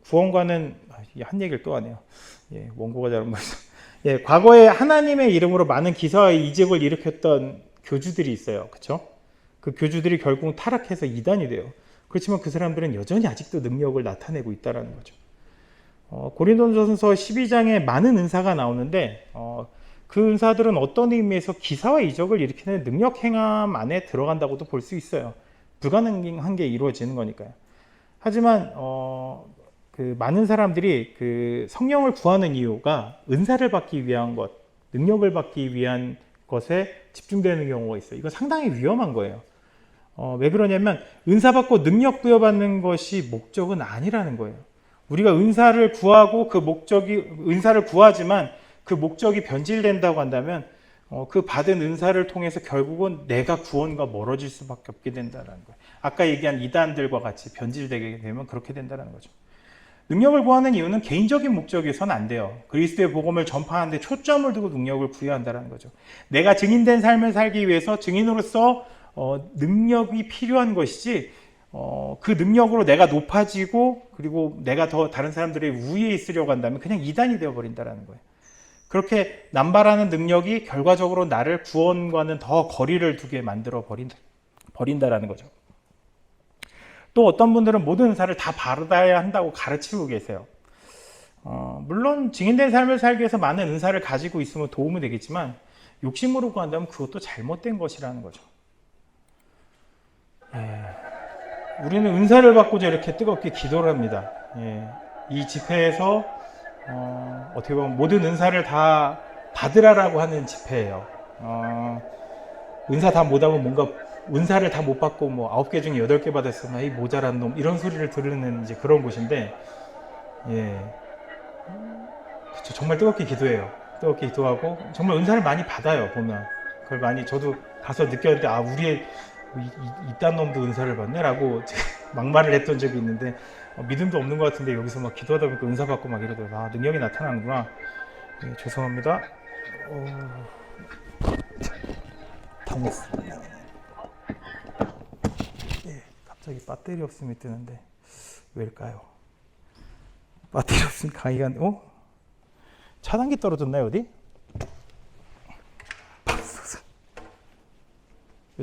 구원과는 한 얘기를 또 하네요. 예, 원고가 잘못 말씀. 예, 과거에 하나님의 이름으로 많은 기사와 이적을 일으켰던 교주들이 있어요. 그렇죠? 그 교주들이 결국 타락해서 이단이 돼요. 그렇지만 그 사람들은 여전히 아직도 능력을 나타내고 있다는 거죠. 고린도전서 12장에 많은 은사가 나오는데 그 은사들은 어떤 의미에서 기사와 이적을 일으키는 능력 행함 안에 들어간다고도 볼 수 있어요. 불가능한 게 이루어지는 거니까요. 하지만 많은 사람들이 성령을 구하는 이유가 은사를 받기 위한 것, 능력을 받기 위한 것에 집중되는 경우가 있어요. 이거 상당히 위험한 거예요. 왜 그러냐면 은사 받고 능력 부여받는 것이 목적은 아니라는 거예요. 우리가 은사를 구하고 은사를 구하지만 그 목적이 변질된다고 한다면 그 받은 은사를 통해서 결국은 내가 구원과 멀어질 수밖에 없게 된다는 거예요. 아까 얘기한 이단들과 같이 변질되게 되면 그렇게 된다는 거죠. 능력을 구하는 이유는 개인적인 목적에서는 안 돼요. 그리스도의 복음을 전파하는데 초점을 두고 능력을 부여한다는 거죠. 내가 증인된 삶을 살기 위해서 증인으로서 능력이 필요한 것이지 그 능력으로 내가 높아지고 그리고 내가 더 다른 사람들의 우위에 있으려고 한다면 그냥 이단이 되어버린다는 거예요. 그렇게 남발하는 능력이 결과적으로 나를 구원과는 더 거리를 두게 만들어 버린다라는 거죠. 또 어떤 분들은 모든 은사를 다 받아야 한다고 가르치고 계세요. 물론 증인된 삶을 살기 위해서 많은 은사를 가지고 있으면 도움이 되겠지만 욕심으로 구한다면 그것도 잘못된 것이라는 거죠. 우리는 은사를 받고자 이렇게 뜨겁게 기도를 합니다. 이 집회에서 어떻게 보면 모든 은사를 다 받으라라고 하는 집회예요. 은사 다 못하면 뭔가 은사를 다 못 받고 뭐 9개 중에 8개 받았으면 이 모자란 놈 이런 소리를 들으는 이제 그런 곳인데 그쵸, 정말 뜨겁게 기도해요. 뜨겁게 기도하고 정말 은사를 많이 받아요. 보면 그걸 많이 저도 가서 느꼈는데 우리의 이딴 놈도 은사를 받네라고 막말을 했던 적이 있는데 믿음도 없는 것 같은데 여기서 막 기도하다 보니까 은사 받고 막 이러더라고요. 능력이 나타나는구나. 죄송합니다. 당했습니다. 갑자기 배터리 없음이 뜨는데 왜일까요? 배터리 없으면 강의가 차단기 떨어졌나요 어디?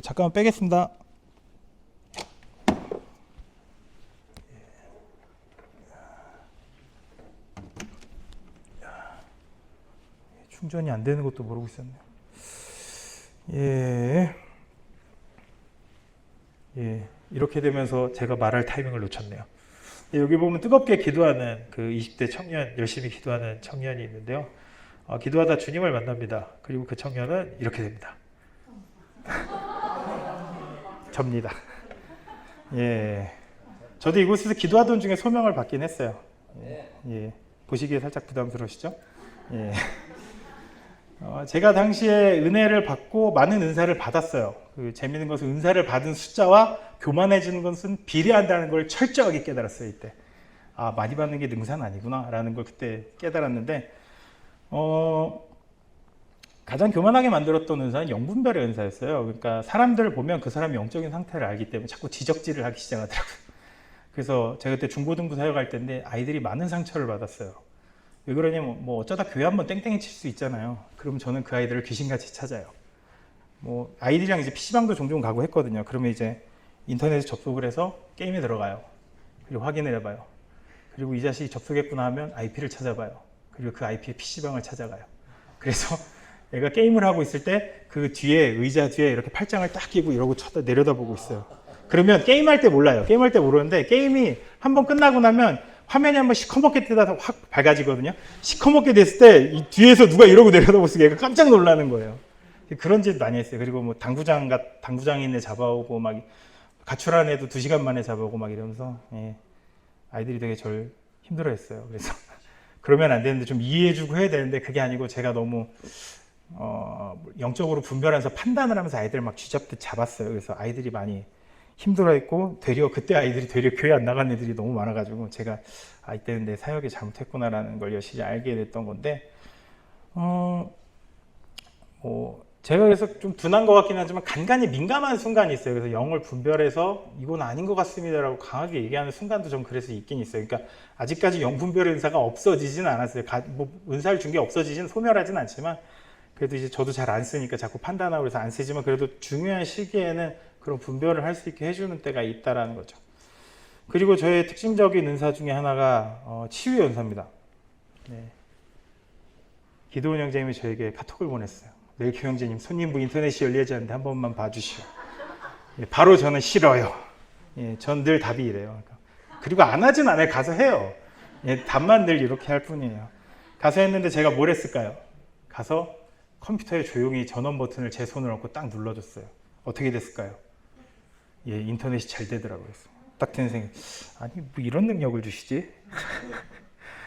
잠깐만 빼겠습니다. 충전이 안 되는 것도 모르고 있었네요. 이렇게 되면서 제가 말할 타이밍을 놓쳤네요. 여기 보면 뜨겁게 기도하는 그 20대 청년, 열심히 기도하는 청년이 있는데요. 기도하다 주님을 만납니다. 그리고 그 청년은 이렇게 됩니다. 접니다. 저도 이곳에서 기도하던 중에 소명을 받긴 했어요. 보시기에 살짝 부담스러우시죠? 제가 당시에 은혜를 받고 많은 은사를 받았어요. 재미있는 것은 은사를 받은 숫자와 교만해지는 것은 비례한다는 걸 철저하게 깨달았어요. 이때 많이 받는 게 능사는 아니구나 라는 걸 그때 깨달았는데 가장 교만하게 만들었던 은사는 영분별의 은사였어요. 그러니까 사람들을 보면 그 사람의 영적인 상태를 알기 때문에 자꾸 지적질을 하기 시작하더라고요. 그래서 제가 그때 중고등부 사역할 때인데 아이들이 많은 상처를 받았어요. 왜 그러냐면 뭐 어쩌다 교회 한번 땡땡이 칠 수 있잖아요. 그럼 저는 그 아이들을 귀신같이 찾아요. 뭐 아이들이랑 이제 PC방도 종종 가고 했거든요. 그러면 이제 인터넷에 접속을 해서 게임에 들어가요. 그리고 확인을 해봐요. 그리고 이 자식이 접속했구나 하면 IP를 찾아봐요. 그리고 그 IP의 PC방을 찾아가요. 그래서 애가 게임을 하고 있을 때 그 뒤에 의자 뒤에 이렇게 팔짱을 딱 끼고 이러고 내려다보고 있어요. 그러면 게임할 때 몰라요. 게임할 때 모르는데 게임이 한번 끝나고 나면 화면이 한번 시커멓게 뜨다 확 밝아지거든요. 시커멓게 됐을 때 이 뒤에서 누가 이러고 내려다보고 있으니까 얘가 깜짝 놀라는 거예요. 그런 짓 많이 했어요. 그리고 뭐 당구장인애 잡아오고 막 가출한 애도 2시간 만에 잡아오고 막 이러면서 아이들이 되게 저를 힘들어했어요. 그래서 그러면 안 되는데 좀 이해해주고 해야 되는데 그게 아니고 제가 너무 영적으로 분별하면서 판단을 하면서 아이들 막 쥐잡듯 잡았어요. 그래서 아이들이 많이 힘들어했고 그때 아이들이 되려 교회 안 나간 애들이 너무 많아가지고 제가 이때는 내 사역이 잘못했구나라는 걸 여실히 알게 됐던 건데 제가 그래서 좀 둔한 것 같긴 하지만 간간히 민감한 순간이 있어요. 그래서 영을 분별해서 이건 아닌 것 같습니다라고 강하게 얘기하는 순간도 좀 그래서 있긴 있어요. 그러니까 아직까지 영 분별의 은사가 없어지진 않았어요. 은사를 준 게 없어지진 소멸하진 않지만 그래도 이제 저도 잘 안 쓰니까 자꾸 판단하고 그래서 안 쓰지만 그래도 중요한 시기에는 그런 분별을 할 수 있게 해주는 때가 있다라는 거죠. 그리고 저의 특징적인 은사 중에 하나가 치유 은사입니다. 기도원 형제님이 저에게 카톡을 보냈어요. 멜큐 형제님 손님부 인터넷이 열리지 않는데 한 번만 봐주시오. 바로 저는 싫어요. 전 늘 답이 이래요. 그리고 안 하진 않아요. 가서 해요. 답만 늘 이렇게 할 뿐이에요. 가서 했는데 제가 뭘 했을까요? 가서 컴퓨터에 조용히 전원 버튼을 제 손을 얹고 딱 눌러줬어요. 어떻게 됐을까요? 예, 인터넷이 잘 되더라고요. 딱 드는 생각, 아니 뭐 이런 능력을 주시지?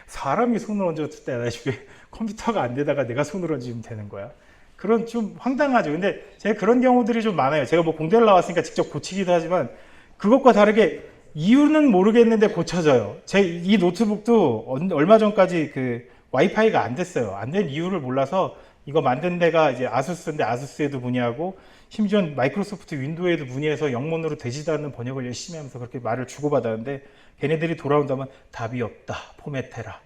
사람이 손을 얹었을 때 왜 컴퓨터가 안 되다가 내가 손을 얹으면 되는 거야? 그런 좀 황당하죠. 근데 제가 그런 경우들이 좀 많아요. 제가 뭐 공대를 나왔으니까 직접 고치기도 하지만 그것과 다르게 이유는 모르겠는데 고쳐져요. 제 이 노트북도 얼마 전까지 그 와이파이가 안 됐어요. 안 된 이유를 몰라서 이거 만든 데가 이제 아수스인데 아수스에도 문의하고 심지어 마이크로소프트 윈도우에도 문의해서 영문으로 되지도 않는 번역을 열심히 하면서 그렇게 말을 주고받았는데 걔네들이 돌아온다면 답이 없다, 포맷해라.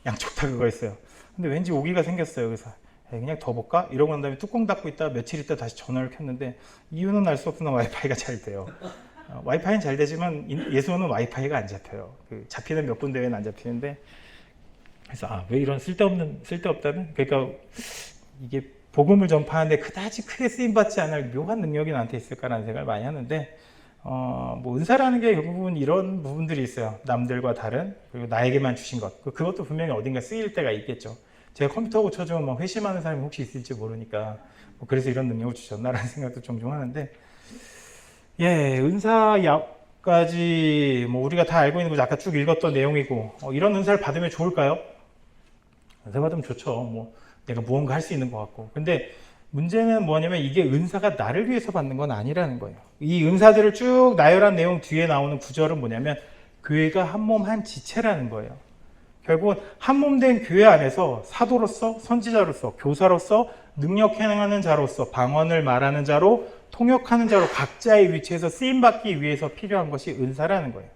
양쪽 다 그거 있어요. 근데 왠지 오기가 생겼어요. 그래서 그냥 더 볼까? 이러고 난 다음에 뚜껑 닫고 있다 며칠 있다 다시 전화를 켰는데 이유는 알 수 없으나 와이파이가 잘 돼요. 와이파이는 잘 되지만 예수원은 와이파이가 안 잡혀요. 그 잡히는 몇 군데 외에는 안 잡히는데 그래서 왜 이런 쓸데없다는 그러니까 이게 복음을 전파하는데 그다지 크게 쓰임받지 않을 묘한 능력이 나한테 있을까라는 생각을 많이 하는데 뭐 은사라는 게 결국은 이런 부분들이 있어요. 남들과 다른 그리고 나에게만 주신 것 그것도 분명히 어딘가 쓰일 때가 있겠죠. 제가 컴퓨터 고쳐주면 막 회심하는 사람이 혹시 있을지 모르니까 뭐 그래서 이런 능력을 주셨나라는 생각도 종종 하는데 예, 은사까지 뭐 우리가 다 알고 있는 거 아까 쭉 읽었던 내용이고 이런 은사를 받으면 좋을까요? 은사 받으면 좋죠. 뭐 내가 무언가 할 수 있는 것 같고 근데 문제는 뭐냐면 이게 은사가 나를 위해서 받는 건 아니라는 거예요. 이 은사들을 쭉 나열한 내용 뒤에 나오는 구절은 뭐냐면 교회가 한 몸 한 지체라는 거예요. 결국은 한 몸 된 교회 안에서 사도로서 선지자로서 교사로서 능력 행하는 자로서 방언을 말하는 자로 통역하는 자로 각자의 위치에서 쓰임받기 위해서 필요한 것이 은사라는 거예요.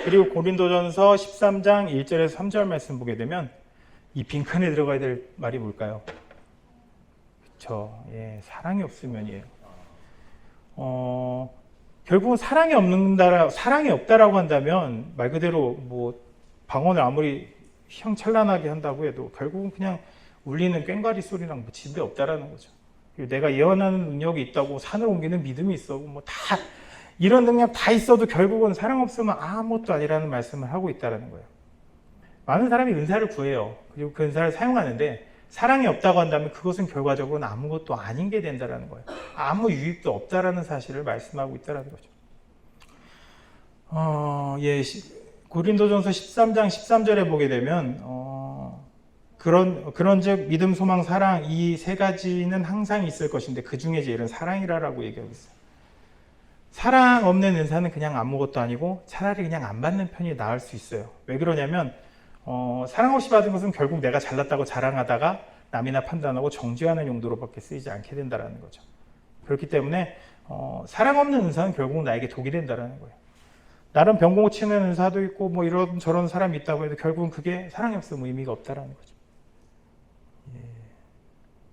그리고 고린도전서 13장 1절에서 3절 말씀 보게 되면 이 빈칸에 들어가야 될 말이 뭘까요? 그렇죠. 예, 사랑이 없으면이에요. 결국은 사랑이 없다라고 한다면 말 그대로 뭐 방언을 아무리 휘황찬란하게 한다고 해도 결국은 그냥 울리는 꽹과리 소리랑 뭐 진배 없다라는 거죠. 내가 예언하는 능력이 있다고 산을 옮기는 믿음이 있어 뭐 다 이런 능력 다 있어도 결국은 사랑 없으면 아무것도 아니라는 말씀을 하고 있다는 거예요. 많은 사람이 은사를 구해요. 그리고 그 은사를 사용하는데 사랑이 없다고 한다면 그것은 결과적으로는 아무것도 아닌 게 된다는 거예요. 아무 유익도 없다라는 사실을 말씀하고 있다는 거죠. 고린도전서 13장 13절에 보게 되면 그런즉 믿음, 소망, 사랑 이 세 가지는 항상 있을 것인데 그 중에 제일은 사랑이라고 얘기하고 있어요. 사랑 없는 은사는 그냥 아무것도 아니고 차라리 그냥 안 받는 편이 나을 수 있어요. 왜 그러냐면 사랑 없이 받은 것은 결국 내가 잘났다고 자랑하다가 남이나 판단하고 정죄하는 용도로밖에 쓰이지 않게 된다는 거죠. 그렇기 때문에 사랑 없는 은사는 결국 나에게 독이 된다는 거예요. 나름 병 고치는 은사도 있고 뭐 이런 저런 사람이 있다고 해도 결국은 그게 사랑이 없으면 의미가 없다는 거죠.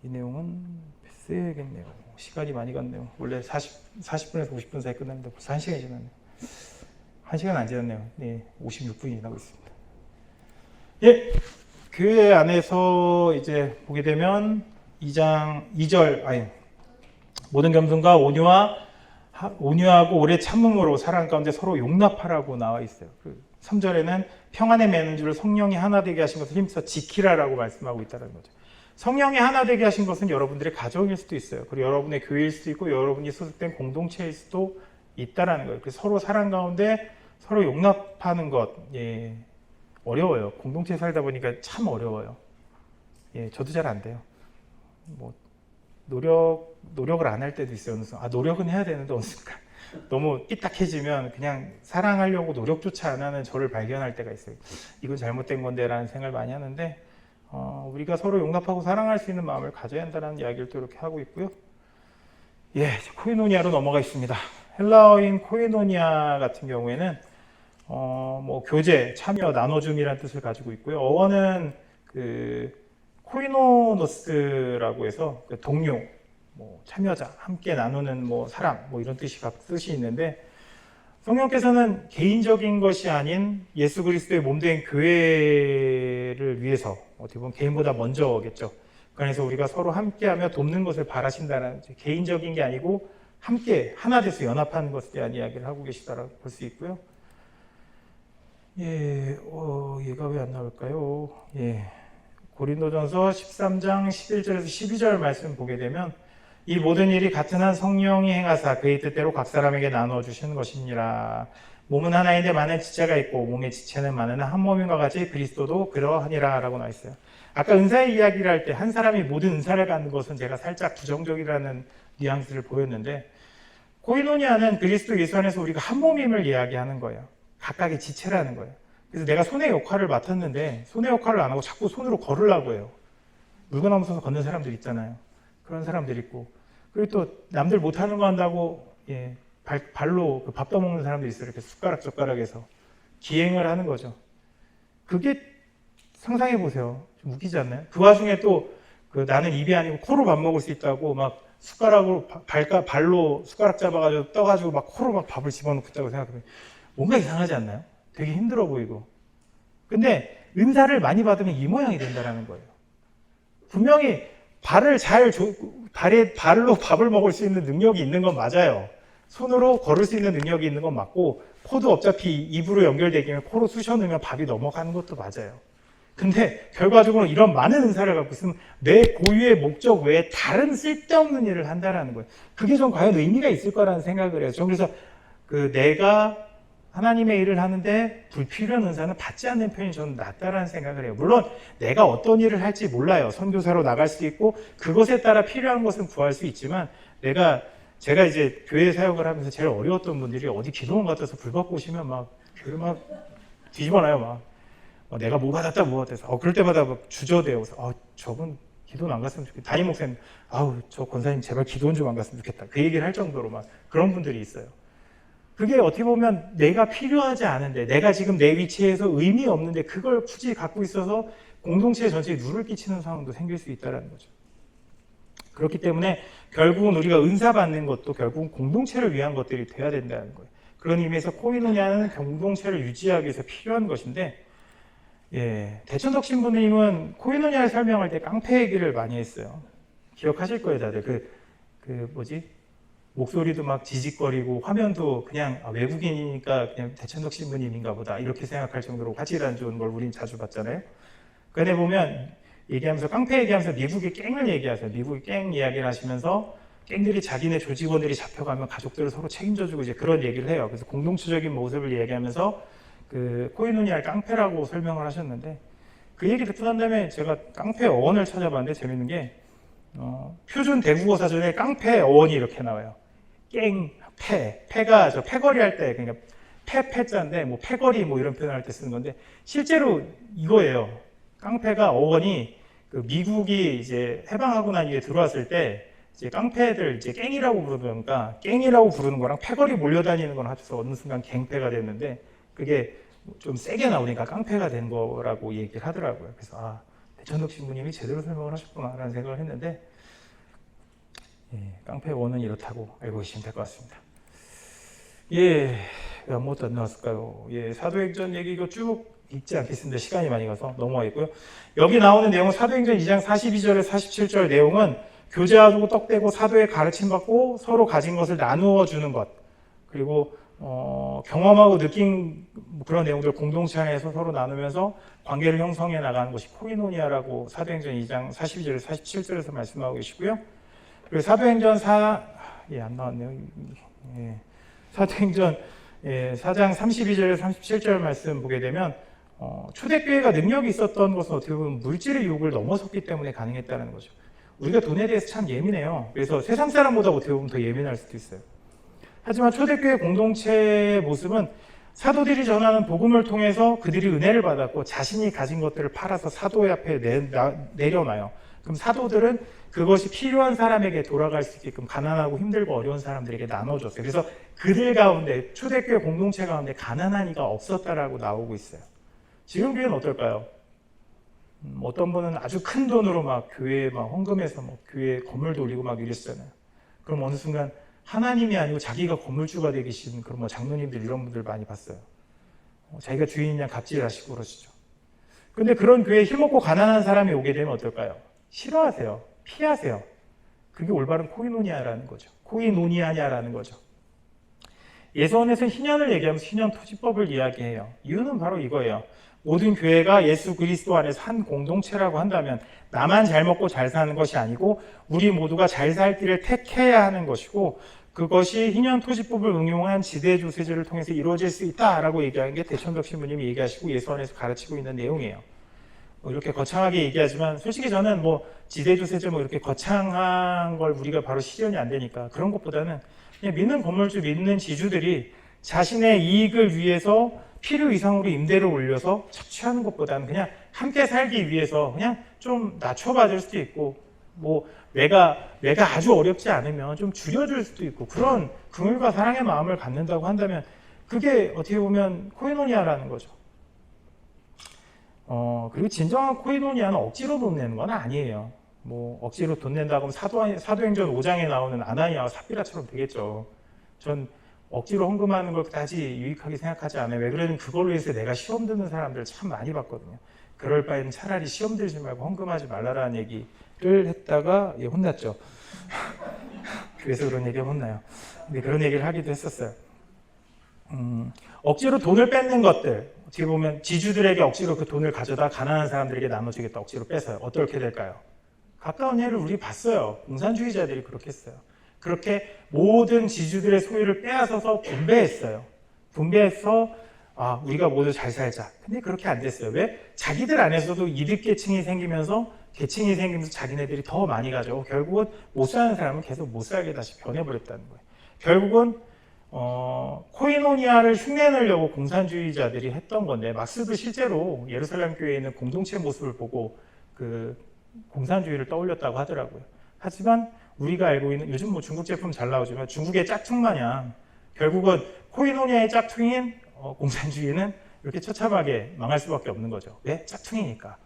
이 내용은 써야겠네요. 시간이 많이 갔네요. 원래 40분에서 50분 사이 끝났는데 벌써 1시간이 지났네요. 1시간 안 지났네요. 네, 56분이 지나고 있습니다. 예, 교회 안에서 이제 보게 되면 2장 2절 모든 겸손과 온유하고 오래 참음으로 사랑 가운데 서로 용납하라고 나와 있어요. 그 3절에는 평안에 매는 줄을 성령이 하나 되게 하신 것을 힘써 지키라라고 말씀하고 있다는 거죠. 성령이 하나 되게 하신 것은 여러분들의 가정일 수도 있어요. 그리고 여러분의 교회일 수도 있고 여러분이 소속된 공동체일 수도 있다라는 거예요. 그래서 서로 사랑 가운데 서로 용납하는 것 어려워요. 공동체에 살다 보니까 참 어려워요. 저도 잘 안 돼요. 뭐 노력을 안 할 때도 있어요. 노력은 해야 되는데 어느 순간 너무 삐딱해지면 그냥 사랑하려고 노력조차 안 하는 저를 발견할 때가 있어요. 이건 잘못된 건데 라는 생각을 많이 하는데 우리가 서로 용납하고 사랑할 수 있는 마음을 가져야 한다는 이야기를 또 이렇게 하고 있고요. 코이노니아로 넘어가 있습니다. 헬라어인 코이노니아 같은 경우에는 뭐 교제, 참여, 나눠줌이라는 뜻을 가지고 있고요. 어원은 그 코이노노스라고 해서 그 동료, 뭐 참여자, 함께 나누는 뭐 사람, 뭐 이런 뜻이 있는데 성령께서는 개인적인 것이 아닌 예수 그리스도의 몸된 교회를 위해서 어떻게 보면 개인보다 먼저겠죠. 그래서 우리가 서로 함께하며 돕는 것을 바라신다는 개인적인 게 아니고 함께 하나 돼서 연합하는 것에 대한 이야기를 하고 계시다라고 볼 수 있고요. 얘가 왜 안 나올까요? 고린도전서 13장 11절에서 12절 말씀 보게 되면 이 모든 일이 같은 한 성령이 행하사 그의 뜻대로 각 사람에게 나누어 주시는 것이니라. 몸은 하나인데 많은 지체가 있고 몸의 지체는 많으나 한 몸인과 같이 그리스도도 그러하니라 라고 나와 있어요. 아까 은사의 이야기를 할 때 한 사람이 모든 은사를 갖는 것은 제가 살짝 부정적이라는 뉘앙스를 보였는데, 코이노니아는 그리스도 예수 안에서 우리가 한 몸임을 이야기하는 거예요. 각각의 지체라는 거예요. 그래서 내가 손의 역할을 맡았는데 손의 역할을 안 하고 자꾸 손으로 걸으려고 해요. 물건 서서 걷는 사람들 있잖아요. 그런 사람들 있고, 그리고 또 남들 못하는 거 한다고 발로 밥 떠먹는 사람들이 있어요. 이렇게 숟가락해서 기행을 하는 거죠. 그게 상상해 보세요. 좀 웃기지 않나요? 그 와중에 또 나는 입이 아니고 코로 밥 먹을 수 있다고 막 숟가락으로 발로 숟가락 잡아가지고 떠가지고 막 코로 막 밥을 집어넣고 있다고 생각하면 뭔가 이상하지 않나요? 되게 힘들어 보이고. 근데 은사를 많이 받으면 이 모양이 된다는 거예요. 분명히 발로 밥을 먹을 수 있는 능력이 있는 건 맞아요. 손으로 걸을 수 있는 능력이 있는 건 맞고, 코도 어차피 입으로 연결되기면 코로 쑤셔 넣으면 밥이 넘어가는 것도 맞아요. 근데 결과적으로 이런 많은 은사를 갖고 있으면 내 고유의 목적 외에 다른 쓸데없는 일을 한다는 거예요. 그게 좀 과연 의미가 있을 거라는 생각을 해요. 저는 그래서 내가 하나님의 일을 하는데 불필요한 은사는 받지 않는 편이 저는 낫다라는 생각을 해요. 물론 내가 어떤 일을 할지 몰라요. 선교사로 나갈 수도 있고 그것에 따라 필요한 것은 구할 수 있지만, 제가 이제 교회 사역을 하면서 제일 어려웠던 분들이 어디 기도원 같아서 불 받고 오시면 막 교회 막 뒤집어놔요. 막 내가 뭐 받았다 해서 그럴 때마다 막 주저대요. 그래서 저분 기도원 안 갔으면 좋겠다. 담임 목사님, 저 권사님 제발 기도원 좀 안 갔으면 좋겠다. 그 얘기를 할 정도로 막 그런 분들이 있어요. 그게 어떻게 보면 내가 필요하지 않은데, 내가 지금 내 위치에서 의미 없는데 그걸 굳이 갖고 있어서 공동체 전체에 누를 끼치는 상황도 생길 수 있다는 거죠. 그렇기 때문에 결국은 우리가 은사 받는 것도 결국은 공동체를 위한 것들이 돼야 된다는 거예요. 그런 의미에서 코이노니아는 공동체를 유지하기 위해서 필요한 것인데, 대천덕 신부님은 코이노니아를 설명할 때 깡패 얘기를 많이 했어요. 기억하실 거예요, 다들. 목소리도 막 지직거리고 화면도 그냥 외국인이니까 그냥 대천덕 신부님인가 보다 이렇게 생각할 정도로 화질 안 좋은 걸 우린 자주 봤잖아요. 그 안에 보면 얘기하면서 깡패 얘기하면서 미국의 갱을 얘기하세요. 미국의 갱 이야기를 하시면서 갱들이 자기네 조직원들이 잡혀가면 가족들을 서로 책임져주고 이제 그런 얘기를 해요. 그래서 공동체적인 모습을 얘기하면서 코이노니아를 깡패라고 설명을 하셨는데, 그 얘기 듣고 난 다음에 제가 깡패 어원을 찾아봤는데 재밌는 게 표준 대국어 사전에 깡패 어원이 이렇게 나와요. 패가 저 패거리 할 때, 그러니까 패자인데 뭐 패거리 뭐 이런 표현을 할 때 쓰는 건데, 실제로 이거예요. 깡패가 어원이 미국이 이제 해방하고 난 이후에 들어왔을 때 이제 깡패들 이제 갱이라고 부르니까 갱이라고 부르는 거랑 패거리 몰려다니는 거랑 합쳐서 어느 순간 갱패가 됐는데, 그게 좀 세게 나오니까 깡패가 된 거라고 얘기를 하더라고요. 그래서 대천덕 신부님이 제대로 설명을 하셨구나라는 생각을 했는데, 깡패 원은 이렇다고 알고 계시면 될 것 같습니다. 왜 아무것도 안 나왔을까요? 사도행전 얘기 이거 쭉 읽지 않겠습니다. 시간이 많이 가서 넘어가겠고요. 여기 나오는 내용은 사도행전 2장 42절에 47절 내용은 교제하고 떡대고 사도의 가르침 받고 서로 가진 것을 나누어 주는 것, 그리고 경험하고 느낀 그런 내용들 공동체 안에서 서로 나누면서 관계를 형성해 나가는 것이 코이노니아라고 사도행전 2장 42절에서 47절에서 말씀하고 계시고요. 그리고 사도행전 안 나왔네요. 사도행전 4장 32절에서 37절 말씀 보게 되면 초대교회가 능력이 있었던 것은 어떻게 보면 물질의 유혹을 넘어섰기 때문에 가능했다는 거죠. 우리가 돈에 대해서 참 예민해요. 그래서 세상 사람보다 어떻게 보면 더 예민할 수도 있어요. 하지만 초대교회 공동체의 모습은 사도들이 전하는 복음을 통해서 그들이 은혜를 받았고 자신이 가진 것들을 팔아서 사도의 앞에 내려놔요. 그럼 사도들은 그것이 필요한 사람에게 돌아갈 수 있게끔 가난하고 힘들고 어려운 사람들에게 나눠줬어요. 그래서 그들 가운데, 초대교회 공동체 가운데 가난한 이가 없었다라고 나오고 있어요. 지금 교회는 어떨까요? 어떤 분은 아주 큰 돈으로 막 교회에 막 헌금해서 막 교회 건물 돌리고 막 이랬잖아요. 그럼 어느 순간 하나님이 아니고 자기가 건물주가 되기 싫은 그런 장로님들 이런 분들 많이 봤어요. 자기가 주인이냐 갑질하시고 그러시죠. 근데 그런 교회에 힘없고 가난한 사람이 오게 되면 어떨까요? 싫어하세요. 피하세요. 그게 올바른 코이노니아라는 거죠. 코이노니아냐라는 거죠. 예수원에서는 희년을 얘기하면서 희년 토지법을 이야기해요. 이유는 바로 이거예요. 모든 교회가 예수 그리스도 안에서 한 공동체라고 한다면 나만 잘 먹고 잘 사는 것이 아니고 우리 모두가 잘 살 길을 택해야 하는 것이고 그것이 희년토지법을 응용한 지대주세제를 통해서 이루어질 수 있다라고 얘기하는 게 대천덕 신부님이 얘기하시고 예수 안에서 가르치고 있는 내용이에요. 이렇게 거창하게 얘기하지만 솔직히 저는 지대주세제 이렇게 거창한 걸 우리가 바로 실현이 안 되니까 그런 것보다는 그냥 믿는 건물주, 믿는 지주들이 자신의 이익을 위해서 필요 이상으로 임대를 올려서 착취하는 것보다는 그냥 함께 살기 위해서 그냥 좀 낮춰받을 수도 있고 내가 아주 어렵지 않으면 좀 줄여줄 수도 있고 그런 긍휼과 사랑의 마음을 갖는다고 한다면 그게 어떻게 보면 코이노니아라는 거죠. 그리고 진정한 코이노니아는 억지로 돈 내는 건 아니에요. 억지로 돈 낸다고 하면 사도행전 5장에 나오는 아나니아와 삽비라처럼 되겠죠. 전 억지로 헌금하는 걸 그다지 유익하게 생각하지 않아요. 왜 그러냐면 그걸로 해서 내가 시험 드는 사람들 참 많이 봤거든요. 그럴 바에는 차라리 시험 들지 말고 헌금하지 말라라는 얘기를 했다가 혼났죠. 그래서 그런 얘기가 혼나요. 근데 그런 얘기를 하기도 했었어요. 억지로 돈을 뺏는 것들, 어떻게 보면 지주들에게 억지로 그 돈을 가져다 가난한 사람들에게 나눠주겠다 억지로 뺏어요. 어떻게 될까요? 가까운 예를 우리 봤어요. 공산주의자들이 그렇게 했어요. 그렇게 모든 지주들의 소유를 빼앗아서 분배했어요. 분배해서 우리가 모두 잘 살자. 근데 그렇게 안 됐어요. 왜? 자기들 안에서도 이득계층이 생기면서 계층이 생기면서 자기네들이 더 많이 가져고 결국은 못 사는 사람은 계속 못 살게 다시 변해버렸다는 거예요. 결국은 코이노니아를 흉내내려고 공산주의자들이 했던 건데 막스도 실제로 예루살렘 교회에 있는 공동체 모습을 보고 그 공산주의를 떠올렸다고 하더라고요. 하지만 우리가 알고 있는 요즘 중국 제품 잘 나오지만 중국의 짝퉁 마냥 결국은 코이노니아의 짝퉁인 공산주의는 이렇게 처참하게 망할 수밖에 없는 거죠. 왜? 짝퉁이니까.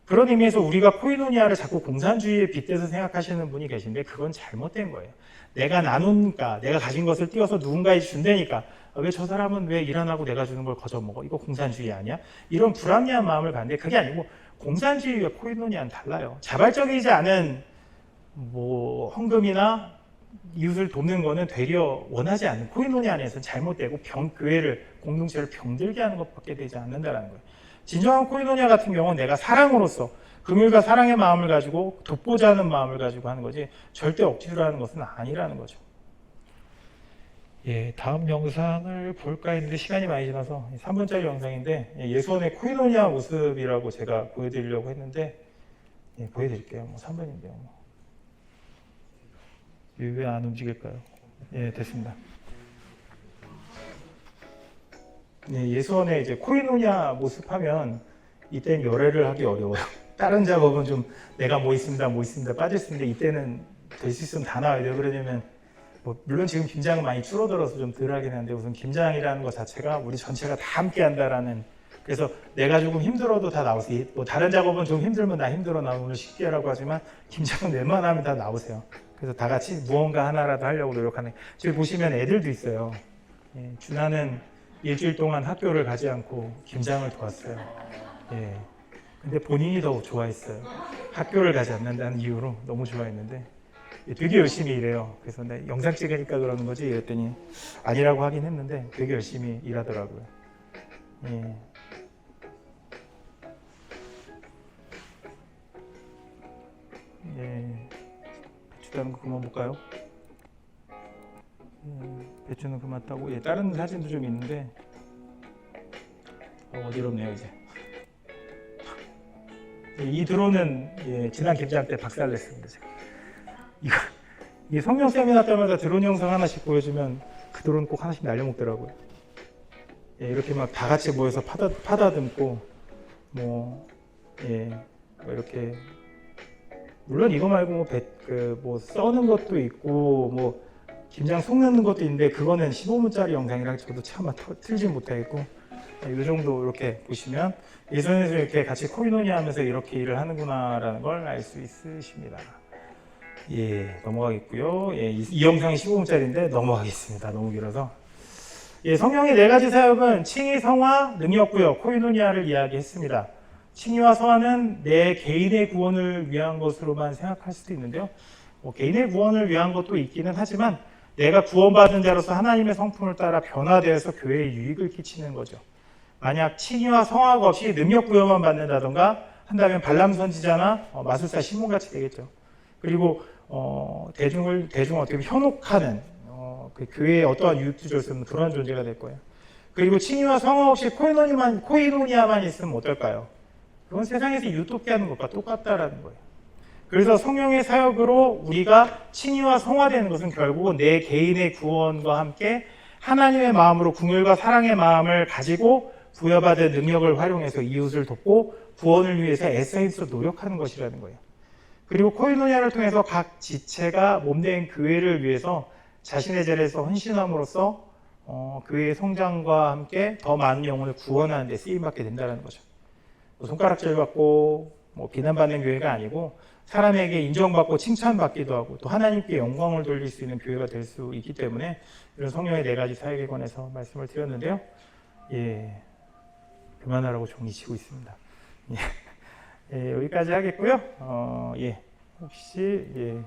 그런 의미에서 우리가 코이노니아를 자꾸 공산주의에 빗대서 생각하시는 분이 계신데 그건 잘못된 거예요. 내가 나누니까 내가 가진 것을 띄워서 누군가에 준다니까 왜 저 사람은 왜 일 안 하고 내가 주는 걸 거저먹어? 이거 공산주의 아니야? 이런 불합리한 마음을 갖는데 그게 아니고 공산주의와 코이노니아는 달라요. 자발적이지 않은 헌금이나 이웃을 돕는 거는 되려 원하지 않는 코이노니아 안에서는 잘못되고 교회를 공동체를 병들게 하는 것밖에 되지 않는다는 거예요. 진정한 코이노니아 같은 경우는 내가 사랑으로서 긍휼과 사랑의 마음을 가지고 돕고자 하는 마음을 가지고 하는 거지 절대 억지로 하는 것은 아니라는 거죠. 다음 영상을 볼까 했는데 시간이 많이 지나서 3분짜리 영상인데 예수원의 코이노니아 모습이라고 제가 보여드리려고 했는데 보여드릴게요. 3분인데요. 왜 안 움직일까요? 됐습니다. 예수원의 이제 코이노니아 모습하면 이때는 열애를 하기 어려워요. 다른 작업은 좀 내가 뭐 있습니다 빠질 수 있는데 이때는 될 수 있으면 다 나와야 돼요. 그러려면 물론 지금 김장은 많이 줄어들어서 좀 덜 하긴 하는데 우선 김장이라는 것 자체가 우리 전체가 다 함께 한다라는 그래서 내가 조금 힘들어도 다 나오세요. 다른 작업은 좀 힘들면 나 힘들어 나 오늘 쉽게 하라고 하지만 김장은 웬만하면 다 나오세요. 그래서 다 같이 무언가 하나라도 하려고 노력하는. 저기 보시면 애들도 있어요. 준하는 일주일 동안 학교를 가지 않고 김장을 도왔어요. 근데 본인이 더 좋아했어요. 학교를 가지 않는다는 이유로 너무 좋아했는데 되게 열심히 일해요. 그래서 내 영상 찍으니까 그러는 거지 이랬더니 아니라고 하긴 했는데 되게 열심히 일하더라고요. 배추 따는 거 그만 볼까요? 배추는 그만 따고 다른 사진도 좀 있는데 어지럽네요 이제. 이 드론은 지난 김장 때 박살냈습니다. 제가. 이 성령 세미나 때마다 드론 영상 하나씩 보여주면 그 드론 꼭 하나씩 날려먹더라고요. 이렇게 막 다 같이 모여서 파다듬고 이렇게 물론 이거 말고 써는 것도 있고 김장 속 넣는 것도 있는데 그거는 15분짜리 영상이라 저도 차마 틀지 못하겠고 이 정도 이렇게 보시면 예전에서 이렇게 같이 코이노니아 하면서 이렇게 일을 하는구나라는 걸 알 수 있으십니다. 넘어가겠고요. 이 영상이 15분짜리인데 넘어가겠습니다. 너무 길어서. 성령의 네 가지 사역은 칭의, 성화, 능력구역, 코이노니아를 이야기했습니다. 칭의와 성화는 내 개인의 구원을 위한 것으로만 생각할 수도 있는데요. 개인의 구원을 위한 것도 있기는 하지만 내가 구원받은 자로서 하나님의 성품을 따라 변화되어서 교회에 유익을 끼치는 거죠. 만약 칭의와 성화가 없이 능력 부여만 받는다던가 한다면 발람 선지자나 마술사 시몬 같이 되겠죠. 그리고 대중을 어떻게 보면 현혹하는 그 교회의 어떠한 유익도 줄 수 없는 그런 존재가 될 거예요. 그리고 칭의와 성화 없이 코이노니아만 있으면 어떨까요? 그건 세상에서 유토피 하는 것과 똑같다라는 거예요. 그래서 성령의 사역으로 우리가 칭의와 성화되는 것은 결국은 내 개인의 구원과 함께 하나님의 마음으로 긍휼과 사랑의 마음을 가지고 부여받은 능력을 활용해서 이웃을 돕고 구원을 위해서 애써 힘써 노력하는 것이라는 거예요. 그리고 코이노니아를 통해서 각 지체가 몸된 교회를 위해서 자신의 자리에서 헌신함으로써 교회의 성장과 함께 더 많은 영혼을 구원하는 데 쓰임받게 된다는 거죠. 손가락질 받고 비난받는 교회가 아니고 사람에게 인정받고 칭찬받기도 하고 또 하나님께 영광을 돌릴 수 있는 교회가 될 수 있기 때문에 이런 성령의 4가지 사역에 관해서 말씀을 드렸는데요. 예, 그만하라고 종이 치고 있습니다. 예, 여기까지 하겠고요. 혹시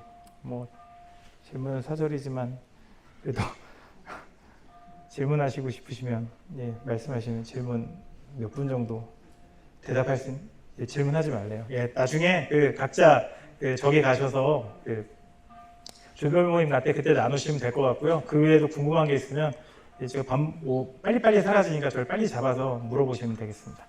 질문은 사절이지만 그래도 질문하시고 싶으시면 말씀하시는 질문 몇 분 정도 대답할 수 있는 질문하지 말래요. 나중에 각자 저기 가셔서 조별 모임 날 때 그때 나누시면 될 것 같고요. 그 외에도 궁금한 게 있으면 제가 빨리빨리 사라지니까 저를 빨리 잡아서 물어보시면 되겠습니다.